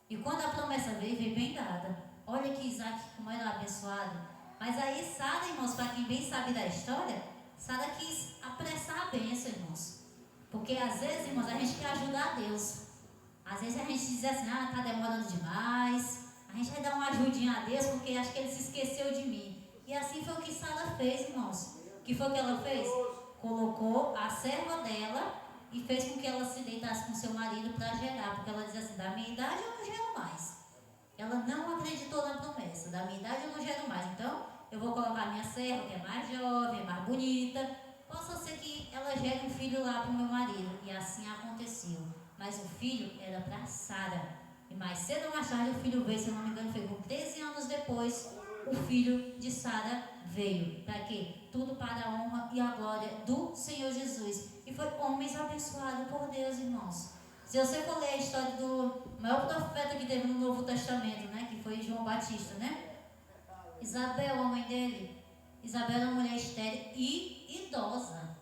E quando a promessa veio bem dada. Olha que Isaac, como era abençoado. Mas aí Sara, irmãos, para quem bem sabe da história, Sara quis apressar a bênção, irmãos. Porque às vezes, irmãos, a gente quer ajudar a Deus. Às vezes a gente diz assim, está demorando demais. A gente vai dar uma ajudinha a Deus porque acho que Ele se esqueceu de mim. E assim foi o que Sara fez, irmãos. O que foi que ela fez? Colocou a serva dela e fez com que ela se deitasse com seu marido para gerar, porque ela dizia assim, da minha idade eu não gero mais. Ela não acreditou na promessa, da minha idade eu não gero mais, então eu vou colocar a minha serva, que é mais jovem, é mais bonita, possa ser que ela gere um filho lá para o meu marido. E assim aconteceu. Mas o filho era para Sara. E mais cedo ou mais tarde o filho veio, se eu não me engano, foi com 13 anos depois, o filho de Sara veio. Para quê? Tudo para a honra e a glória do Senhor Jesus. E foi homens abençoados por Deus, irmãos. Se você for ler a história do maior profeta que teve no Novo Testamento, né? Que foi João Batista, né? Isabel, a mãe dele. Isabel era uma mulher estéril e idosa.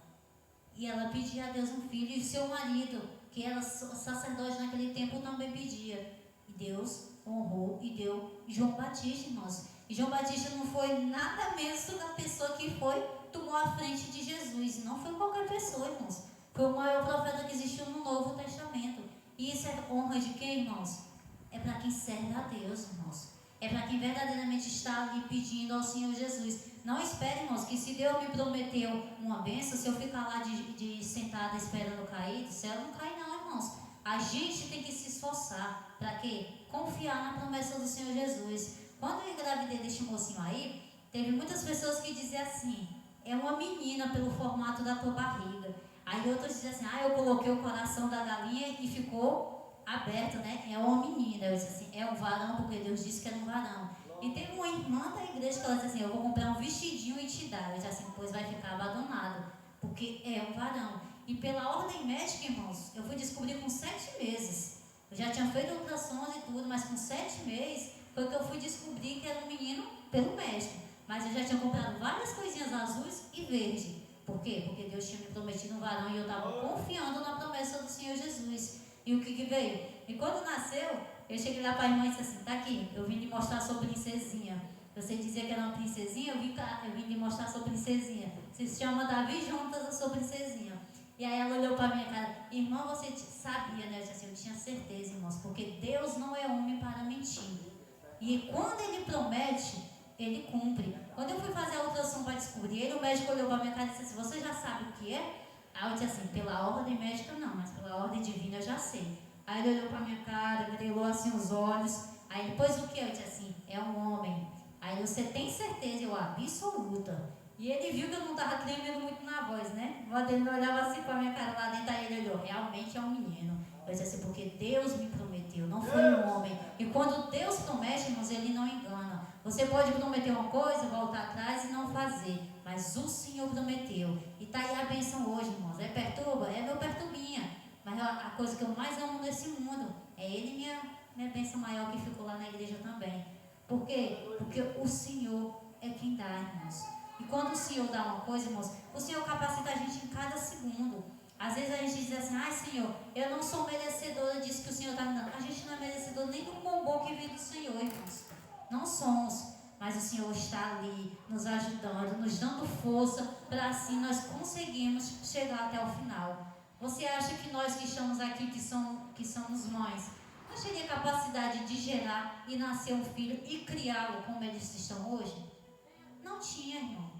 E ela pedia a Deus um filho. E seu marido, que era sacerdote naquele tempo, também pedia. E Deus honrou e deu João Batista, irmãos. E João Batista não foi nada menos do que a pessoa que tomou a frente de Jesus. Não foi qualquer pessoa, irmãos. Foi o maior profeta que existiu no Novo Testamento. E isso é honra de quem, irmãos? É para quem serve a Deus, irmãos. É para quem verdadeiramente está ali pedindo ao Senhor Jesus. Não espere, irmãos, que se Deus me prometeu uma bênção, se eu ficar lá de sentada esperando cair do céu, não cai não, irmãos. A gente tem que se esforçar. Para quê? Confiar na promessa do Senhor Jesus. Quando eu engravidei deste mocinho aí, teve muitas pessoas que diziam assim, é uma menina pelo formato da tua barriga. Aí outros diziam assim, eu coloquei o coração da galinha e ficou aberto, né? É uma menina. Eu disse assim, é um varão, porque Deus disse que era um varão. E teve uma irmã da igreja que ela disse assim, eu vou comprar um vestidinho e te dar. Eu disse assim, pois vai ficar abandonado, porque é um varão. E pela ordem médica, irmãos, eu fui descobrir com 7 meses. Eu já tinha feito ultrassons e tudo, mas com 7 meses foi que eu fui descobrir que era um menino pelo médico. Mas eu já tinha comprado várias coisinhas azuis e verde. Por quê? Porque Deus tinha me prometido um varão e eu estava confiando na promessa do Senhor Jesus. E o que veio? E quando nasceu, eu cheguei lá para a irmã e disse assim, tá aqui, eu vim lhe mostrar a sua princesinha. Você dizia que era uma princesinha, eu vim lhe mostrar a sua princesinha. Se chama Davi juntas a sua princesinha. E aí ela olhou para a minha cara, irmão, você sabia, né? Eu tinha certeza, irmãos, porque Deus não é homem para mentir. E quando Ele promete, Ele cumpre. Quando eu fui fazer a ultrassom para descobrir Ele, o médico olhou para a minha cara e disse assim: você já sabe o que é? Aí eu disse assim: pela ordem médica não, mas pela ordem divina eu já sei. Aí ele olhou para a minha cara, grelou assim os olhos. Aí depois o que? Eu disse assim: é um homem. Aí você tem certeza? Eu, absoluta. E ele viu que eu não estava tremendo muito na voz, né? Ele não olhava assim para a minha cara lá dentro, aí ele olhou: realmente é um menino. Eu disse assim: porque Deus me prometeu, não foi um homem. E quando Deus promete, irmãos, Ele não engana. Você pode prometer uma coisa, voltar atrás e não fazer, mas o Senhor prometeu. E está aí a bênção hoje, irmãos. É perturba? É meu perturbinha. Mas a coisa que eu mais amo nesse mundo é Ele e minha bênção maior que ficou lá na igreja também. Por quê? Porque o Senhor é quem dá, irmãos. E quando o Senhor dá uma coisa, irmãos, o Senhor capacita a gente em cada segundo. Às vezes a gente diz assim: ai, Senhor, eu não sou merecedora disso que o Senhor está me dando. A gente não é merecedor nem do bombom que vem do Senhor, irmãos. Não somos. Mas o Senhor está ali, nos ajudando, nos dando força, para assim nós conseguirmos chegar até o final. Você acha que nós que estamos aqui, que somos mães, nós teríamos capacidade de gerar e nascer um filho e criá-lo como eles estão hoje? Não tinha, irmão.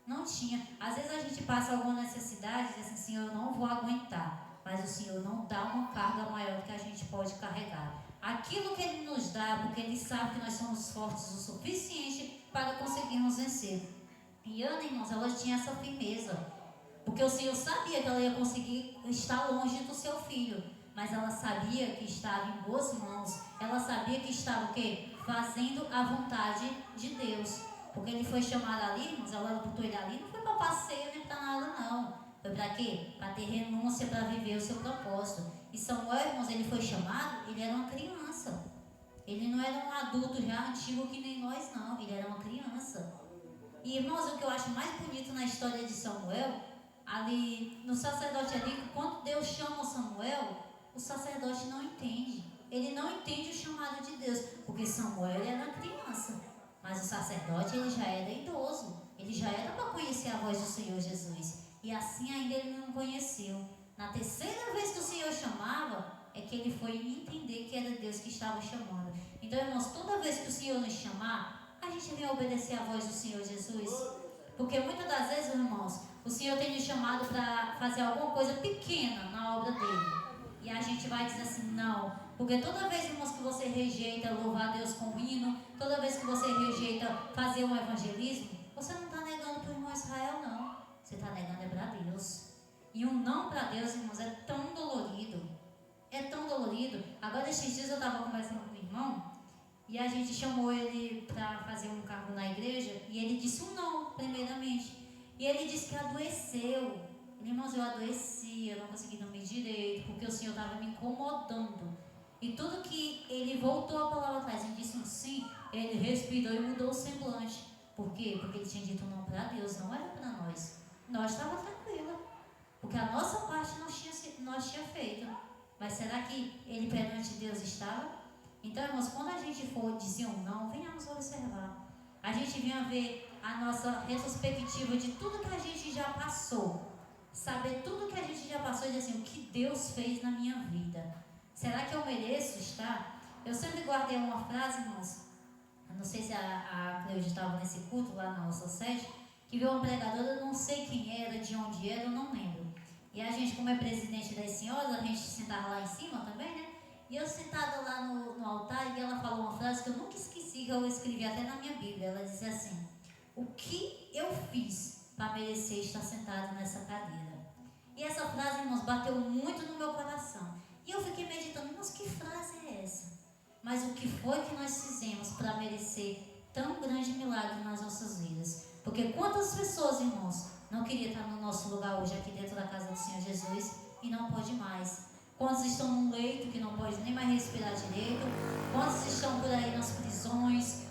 Não tinha. Às vezes a gente passa alguma necessidade e diz assim: Senhor, eu não vou aguentar. Mas o Senhor não dá uma carga maior do que a gente pode carregar. Aquilo que Ele nos dá, porque Ele sabe que nós somos fortes o suficiente para conseguirmos vencer. E Ana, irmãos, ela tinha essa firmeza. Porque o Senhor sabia que ela ia conseguir estar longe do seu filho. Mas ela sabia que estava em boas mãos. Ela sabia que estava o quê? Fazendo a vontade de Deus. Porque ele foi chamado ali, irmãos, ela botou ele ali, não foi para passeio nem para nada, não. Foi para quê? Para ter renúncia, para viver o seu propósito. E Samuel, irmãos, ele foi chamado, ele era uma criança. Ele não era um adulto já antigo que nem nós, não. Ele era uma criança. E, irmãos, o que eu acho mais bonito na história de Samuel, ali no sacerdote ali, quando Deus chama Samuel, o sacerdote não entende. Ele não entende o chamado de Deus, porque Samuel era uma criança. Mas o sacerdote, ele já era idoso. Ele já era para conhecer a voz do Senhor Jesus. E assim ainda ele não conheceu. Na terceira vez que o Senhor chamava, é que ele foi entender que era Deus que estava chamando. Então, irmãos, toda vez que o Senhor nos chamar, a gente vem obedecer a voz do Senhor Jesus. Porque muitas das vezes, irmãos, o Senhor tem nos chamado para fazer alguma coisa pequena na obra dele. E a gente vai dizer assim: não. Porque toda vez, irmãos, que você rejeita louvar a Deus com um hino, toda vez que você rejeita fazer um evangelismo, você não está negando para o irmão Israel, não. Você está negando é para Deus. E um não para Deus, irmãos, é tão dolorido. É tão dolorido. Agora, esses dias eu estava conversando com o irmão e a gente chamou ele para fazer um cargo na igreja e ele disse um não, primeiramente. E ele disse que adoeceu. Irmãos, eu adoeci, eu não consegui dormir direito, porque o Senhor estava me incomodando. E tudo que ele voltou a palavra atrás e disse um sim, ele respirou e mudou o semblante. Por quê? Porque ele tinha dito não para Deus, não era para nós. Nós estávamos tranquilos, porque a nossa parte nós tinha feito. Mas será que ele perante Deus estava? Então, irmãos, quando a gente for dizer um não, venhamos observar. A gente venha ver a nossa retrospectiva de tudo que a gente já passou. Saber tudo que a gente já passou e dizer assim: o que Deus fez na minha vida. Será que eu mereço estar? Eu sempre guardei uma frase, irmãos. Eu não sei se a Cleude estava nesse culto lá na nossa sede, que viu uma pregadora, eu não sei quem era, de onde era, eu não lembro. E a gente, como é presidente das senhoras, a gente sentava lá em cima também, né? E eu sentada lá no altar, e ela falou uma frase que eu nunca esqueci, que eu escrevi até na minha Bíblia. Ela dizia assim: o que eu fiz para merecer estar sentado nessa cadeira? E essa frase, irmãos, bateu muito no meu coração. E eu fiquei meditando: mas que frase é essa? Mas o que foi que nós fizemos para merecer tão grande milagre nas nossas vidas? Porque quantas pessoas, irmãos, não queriam estar no nosso lugar hoje aqui dentro da casa do Senhor Jesus e não pode mais? Quantos estão num leito que não pode nem mais respirar direito? Quantos estão por aí nas prisões,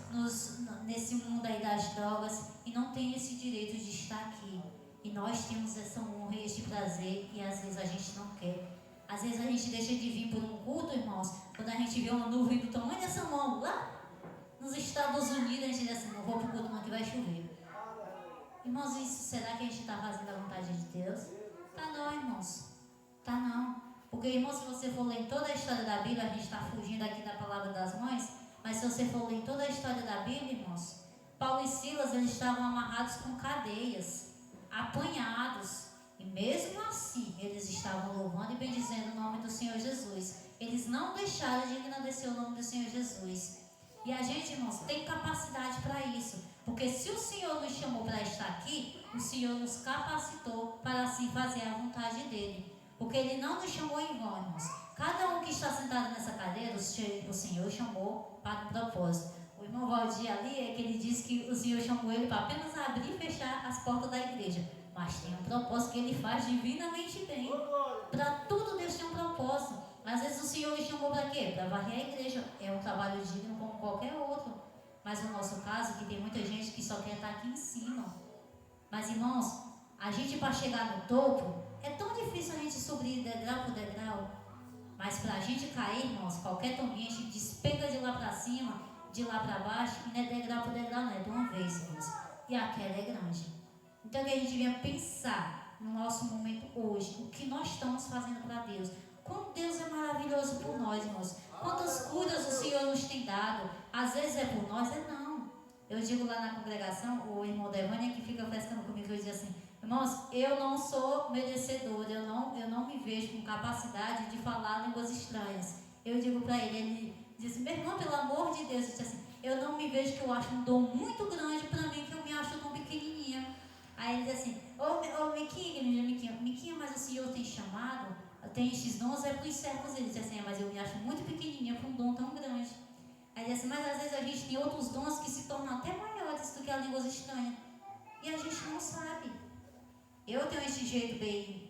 nesse mundo aí das drogas e não tem esse direito de estar aqui? E nós temos essa honra e este prazer e às vezes a gente não quer. Às vezes a gente deixa de vir por um culto, irmãos, quando a gente vê uma nuvem do tamanho dessa mão lá nos Estados Unidos, a gente diz assim: não vou para o culto, não, que vai chover. Irmãos, isso, será que a gente está fazendo a vontade de Deus? Tá não, irmãos. Tá não. Porque, irmão, se você for ler em toda a história da Bíblia, a gente está fugindo aqui da palavra das mães, mas se você for ler em toda a história da Bíblia, irmãos, Paulo e Silas, eles estavam amarrados com cadeias, apanhados, e mesmo assim, eles estavam louvando e bendizendo o nome do Senhor Jesus. Eles não deixaram de engrandecer o nome do Senhor Jesus. E a gente, irmãos, tem capacidade para isso, porque se o Senhor nos chamou para estar aqui, o Senhor nos capacitou para assim fazer a vontade dele. Porque Ele não nos chamou em vão, irmãos. Cada um que está sentado nessa cadeira, o Senhor chamou para um propósito. O irmão Valdir ali, é que ele disse que o Senhor chamou ele para apenas abrir e fechar as portas da igreja. Mas tem um propósito que Ele faz divinamente bem. Para tudo Deus tem um propósito. Às vezes o Senhor lhe chamou para quê? Para varrer a igreja. É um trabalho digno como qualquer outro. Mas no nosso caso, que tem muita gente que só quer estar aqui em cima. Mas, irmãos, a gente para chegar no topo, é tão difícil a gente subir degrau por degrau. Mas para a gente cair, irmãos, qualquer tombinha, a gente despenca de lá para cima, de lá para baixo, e não é degrau por degrau, não, é de uma vez, irmãos. E a queda é grande. Então que a gente venha pensar no nosso momento hoje, o que nós estamos fazendo para Deus. Como Deus é maravilhoso por nós, irmãos. Quantas curas o Senhor nos tem dado. Às vezes é por nós, é não. Eu digo lá na congregação, o irmão Devânia que fica frescando comigo, eu digo assim: irmãos, eu não sou merecedor, eu não me vejo com capacidade de falar línguas estranhas. Eu digo para ele diz assim: meu irmão, pelo amor de Deus, eu disse assim, eu não me vejo, que eu acho um dom muito grande para mim, que eu me acho tão pequenininha. Aí ele diz assim: Miquinha, mas o Senhor tem chamado, tem estes dons, é para os servos. Ele diz assim: mas eu me acho muito pequenininha para um dom tão grande. Aí ele diz assim: mas às vezes a gente tem outros dons que se tornam até maiores do que as línguas estranhas. E a gente não sabe. Eu tenho esse jeito bem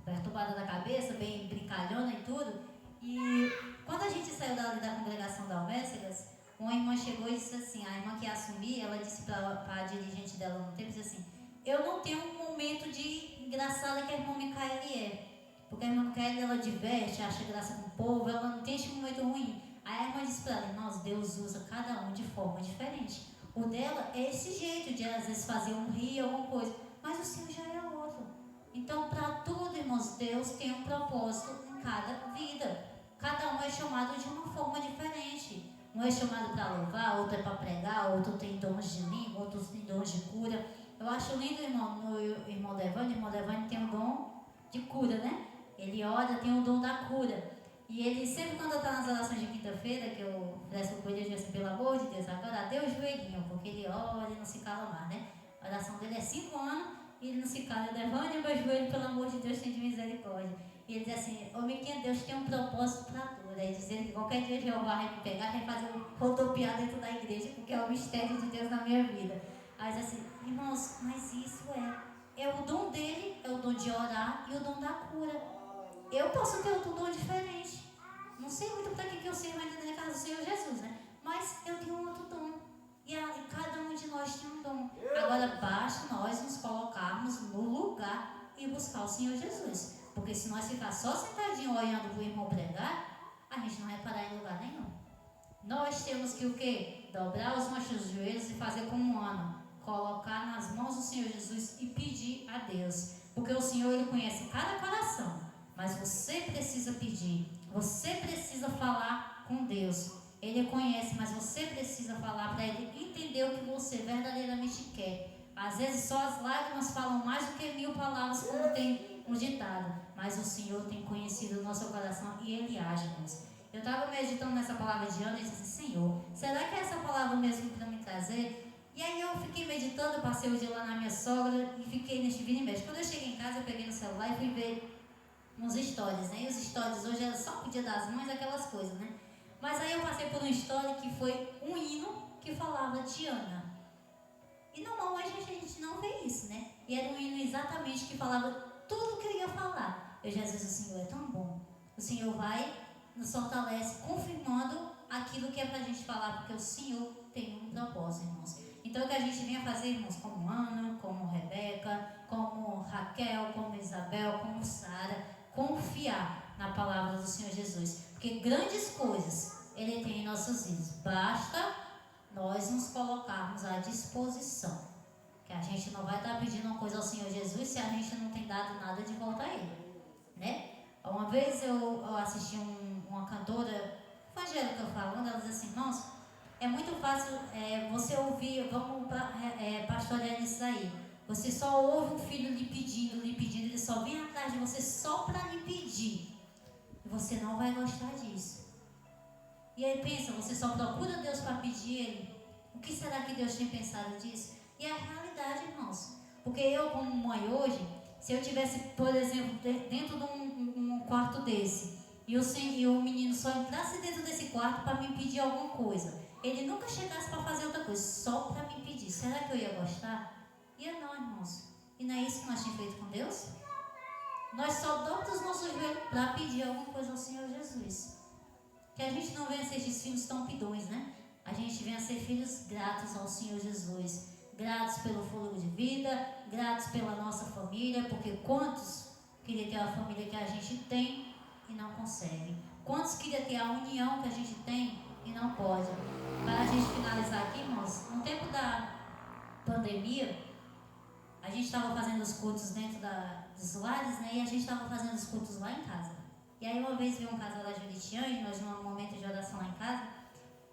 perturbado da cabeça, bem brincalhona e tudo. E quando a gente saiu da congregação da Almécegas, uma irmã chegou e disse assim, a irmã que ia assumir, ela disse para a dirigente dela no tempo, disse assim: eu não tenho um momento de engraçada que a irmã Micaeli é. Porque a irmã Micaeli, ela diverte, acha graça com o povo, ela não tem esse momento ruim. Aí a irmã disse para ela: irmãos, Deus usa cada um de forma diferente. O dela é esse jeito de às vezes fazer um rir, alguma coisa. Mas o seu já é outro. Então, para tudo, irmãos, Deus tem um propósito em cada vida. Cada um é chamado de uma forma diferente. Um é chamado para louvar, outro é para pregar, outro tem dons de língua, outros tem dons de cura. Eu acho lindo, irmão, no irmão Devane. O irmão Devane tem um dom de cura, né? Ele ora, tem o dom da cura. E ele sempre, quando está nas orações de quinta-feira, que eu presto com ele, eu digo assim: pelo amor de Deus, agora dê o joelhinho, porque ele ora e não se cala mais, né? A oração dele é 5 anos e ele não se cala. Devane, meu joelho, pelo amor de Deus, tem de misericórdia. E ele diz assim: ô Miquinha, Deus tem um propósito para tudo. Aí dizendo que qualquer dia Jeová vai me pegar, vai fazer um rodopiar dentro da igreja, porque é o mistério de Deus na minha vida. Aí diz assim: irmãos, mas isso é o dom dele, é o dom de orar e o dom da cura. Eu posso ter outro dom diferente. Não sei muito para que eu sirvo ainda na casa do Senhor Jesus, né? Mas eu tenho um outro dom. E cada um de nós tem um dom. Agora basta nós nos colocarmos no lugar e buscar o Senhor Jesus. Porque se nós ficar só sentadinho olhando para o irmão pregar, a gente não vai parar em lugar nenhum. Nós temos que o quê? Dobrar os nossos joelhos e fazer como Ana. Colocar nas mãos do Senhor Jesus e pedir a Deus. Porque o Senhor, Ele conhece cada coração. Mas você precisa pedir. Você precisa falar com Deus. Ele conhece, mas você precisa falar para Ele entender o que você verdadeiramente quer. Às vezes só as lágrimas falam mais do que 1000 palavras, como tem um ditado. Mas o Senhor tem conhecido o nosso coração e Ele age, irmãos. Eu estava meditando nessa palavra de Ana e disse assim: Senhor, será que é essa palavra mesmo para me trazer? E aí eu fiquei meditando, eu passei o dia lá na minha sogra e fiquei neste vira e mexe. Quando eu cheguei em casa, eu peguei no celular e fui ver uns stories, né? E os stories hoje era só o Dia das Mães, aquelas coisas, né? Mas aí eu passei por um story que foi um hino que falava de Ana. E normalmente a gente não vê isso, né? E era um hino exatamente que falava tudo o que eu ia falar. Eu já disse: o Senhor é tão bom. O Senhor vai, nos fortalece, confirmando aquilo que é pra gente falar, porque o Senhor tem um propósito, irmãos. Então o que a gente vinha fazer, irmãos, como Ana, como Rebeca, como Raquel, como Isabel, como Sara, confiar na palavra do Senhor Jesus, porque grandes coisas Ele tem em nossos vidas. Basta nós nos colocarmos à disposição, que a gente não vai estar pedindo uma coisa ao Senhor Jesus se a gente não tem dado nada de volta a Ele, né? Uma Uma vez eu assisti uma cantora evangélica falando, ela diz assim, irmãos, é muito fácil você ouvir, vamos pastorear nisso aí. Você só ouve um filho lhe pedindo, ele só vem atrás de você só para lhe pedir. E você não vai gostar disso. E aí pensa, você só procura Deus para pedir Ele. O que será que Deus tem pensado disso? E é a realidade, irmãos. Porque eu, como mãe hoje, se eu tivesse, por exemplo, dentro de um quarto desse, e o menino só entrasse dentro desse quarto para me pedir alguma coisa, ele nunca chegasse para fazer outra coisa, só para me pedir, será que eu ia gostar? Ia não, irmãos. E não é isso que nós temos feito com Deus? Nós só dobramos os nossos joelhos para pedir alguma coisa ao Senhor Jesus. Que a gente não venha ser esses filhos tão pidões, né? A gente venha ser filhos gratos ao Senhor Jesus. Gratos pelo fôlego de vida, gratos pela nossa família, porque quantos queriam ter a família que a gente tem e não consegue? Quantos queriam ter a união que a gente tem e não pode? Para a gente finalizar aqui, irmãos, no tempo da pandemia, a gente estava fazendo os cultos dentro dos lares, né? E a gente estava fazendo os cultos lá em casa. E aí uma vez veio um casal da Juritiã, e nós num momento de oração lá em casa,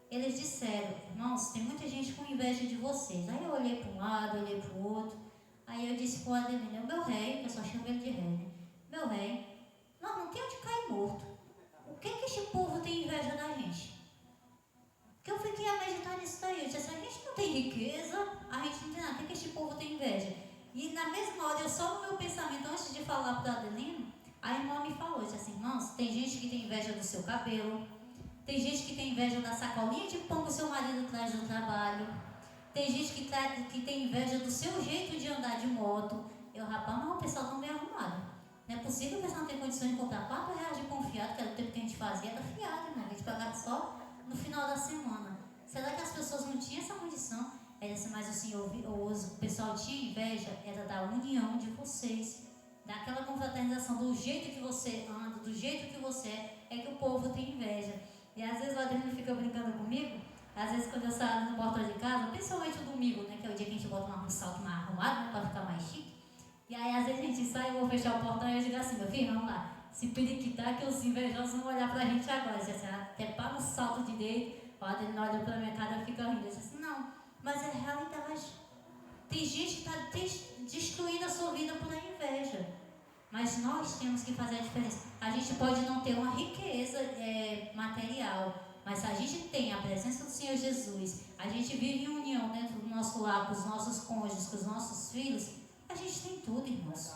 eles disseram, irmãos, tem muita gente com inveja de vocês. Aí eu olhei para um lado, olhei para o outro, aí eu disse para o Adelino, meu rei, que eu só chamo ele de rei, né? Meu rei, nós não temos de cair morto. O que este povo tem inveja da gente? Porque eu fiquei a meditar nisso daí, eu disse, a gente não tem riqueza, a gente não tem nada, o que este povo tem inveja? E na mesma hora, eu só no meu pensamento, antes de falar para o Adelino, a irmã me falou, disse assim, irmãos, tem gente que tem inveja do seu cabelo, tem gente que tem inveja da sacolinha de pão que o seu marido traz do trabalho, tem gente que tem inveja do seu jeito de andar de moto. Eu, rapaz, mas o pessoal não bem arrumado. Não é possível que o pessoal não tenha condições de comprar R$4 de pão fiado, que era o tempo que a gente fazia, era fiado, né? A gente pagava só no final da semana. Será que as pessoas não tinham essa condição? Era assim, mas o Senhor, o pessoal tinha inveja, era da união de vocês, daquela confraternização, do jeito que você anda, do jeito que você é que o povo tem inveja. E às vezes o Adriano fica brincando comigo, às vezes quando eu saio no portão de casa, principalmente o domingo, né, que é o dia que a gente bota um salto mais arrumado, né, para ficar mais chique. E aí às vezes a gente sai, eu vou fechar o portão e eu digo assim, meu filho, vamos lá, se periquitar que os invejosos vão olhar pra gente agora. Eu disse assim, até para o salto direito, o Adriano olha pra minha cara e fica rindo. Eu disse assim, não, mas é realidade. Tem gente que está destruindo a sua vida por inveja. Mas nós temos que fazer a diferença. A gente pode não ter uma riqueza material, mas se a gente tem a presença do Senhor Jesus, a gente vive em união dentro do nosso lar, com os nossos cônjuges, com os nossos filhos, a gente tem tudo, irmãos.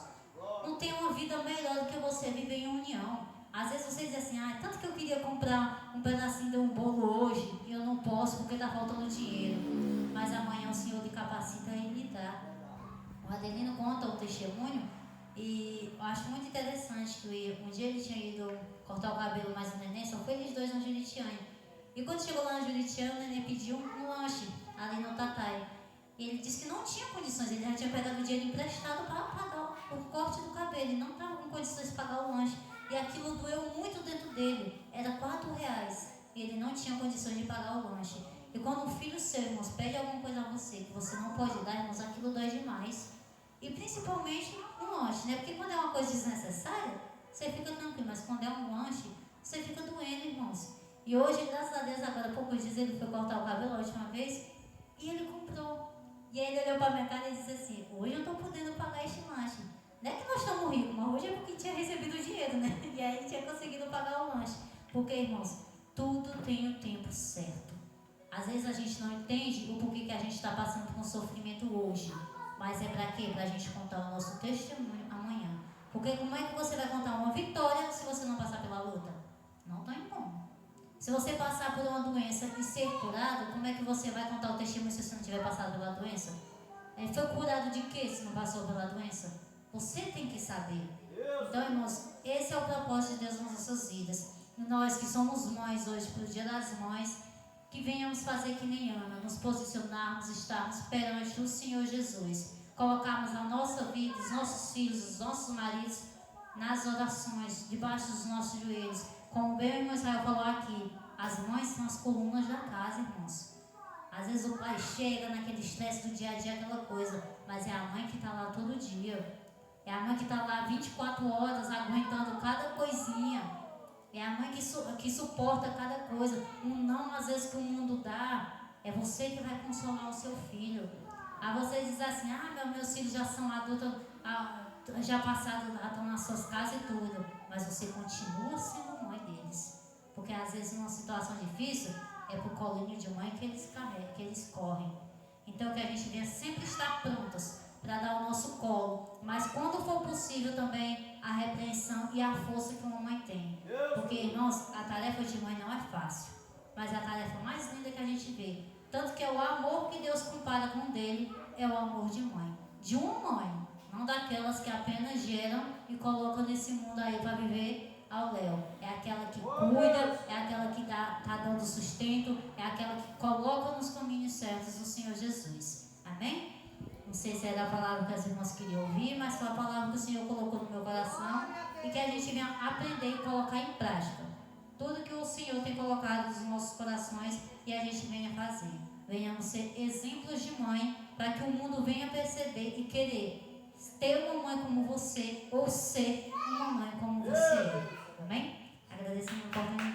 Não tem uma vida melhor do que você viver em união. Às vezes você diz assim, tanto que eu queria comprar um pedacinho de um bolo hoje, e eu não posso porque está faltando dinheiro. Mas amanhã o Senhor lhe capacita e lhe dá. O Adelino conta o testemunho. E eu acho muito interessante que um dia ele tinha ido cortar o cabelo mais o neném, só foi eles dois na Juritiã. E quando chegou lá na Juritiã, o neném pediu um lanche ali no Tatai. E ele disse que não tinha condições, ele já tinha pegado o dinheiro emprestado para pagar o corte do cabelo, ele não estava com condições de pagar o lanche. E aquilo doeu muito dentro dele, era R$4. E ele não tinha condições de pagar o lanche. E quando um filho seu, irmãos, pede alguma coisa a você que você não pode dar, irmãos, aquilo dói demais. E principalmente um lanche, né? Porque quando é uma coisa desnecessária, você fica tranquilo, mas quando é um lanche, você fica doendo, irmãos. E hoje, graças a Deus, agora há poucos dias ele foi cortar o cabelo a última vez e ele comprou. E aí ele olhou para a minha cara e disse assim, hoje eu estou podendo pagar este lanche. Não é que nós estamos ricos, mas hoje é porque tinha recebido o dinheiro, né? E aí ele tinha conseguido pagar o lanche. Porque, irmãos, tudo tem o tempo certo. Às vezes a gente não entende o porquê que a gente está passando por um sofrimento hoje. Mas é para quê? Para a gente contar o nosso testemunho amanhã. Porque como é que você vai contar uma vitória se você não passar pela luta? Não tem como. Se você passar por uma doença e ser curado, como é que você vai contar o testemunho se você não tiver passado pela doença? Foi curado de quê se não passou pela doença? Você tem que saber. Então, irmãos, esse é o propósito de Deus nas nossas vidas. E nós que somos mães hoje, para o Dia das Mães, que venhamos fazer que nem Ana, nos posicionarmos, estarmos perante o Senhor Jesus, colocarmos a nossa vida, os nossos filhos, os nossos maridos nas orações, debaixo dos nossos joelhos. Como bem o irmão Israel falou aqui, as mães são as colunas da casa, irmãos. Às vezes o pai chega naquele estresse do dia a dia, aquela coisa, mas é a mãe que está lá todo dia. É a mãe que está lá 24 horas aguentando cada coisinha mãezinha. É a mãe que suporta cada coisa. Um não, às vezes, que o mundo dá, é você que vai consolar o seu filho. Aí você diz assim, meus filhos já são adultos, já passaram, estão nas suas casas e tudo. Mas você continua sendo mãe deles. Porque às vezes, numa situação difícil, é pro colinho de mãe que eles carregam, que eles correm. Então, que a gente venha sempre estar prontos para dar o nosso colo. Mas quando for possível também, a repreensão e a força que uma mãe tem. Porque, irmãos, a tarefa de mãe não é fácil. Mas a tarefa mais linda que a gente vê. Tanto que é o amor que Deus compara com o dele, é o amor de mãe. De uma mãe. Não daquelas que apenas geram e colocam nesse mundo aí para viver ao léu. É aquela que cuida, é aquela que está dando sustento, é aquela que coloca nos caminhos certos o Senhor Jesus. Amém? Não sei se era a palavra que as irmãs queriam ouvir, mas foi a palavra que o Senhor colocou no meu coração e que a gente venha aprender e colocar em prática. Tudo que o Senhor tem colocado nos nossos corações e a gente venha fazer. Venhamos ser exemplos de mãe para que o mundo venha perceber e querer ter uma mãe como você ou ser uma mãe como você é. Amém? Agradecendo a oportunidade.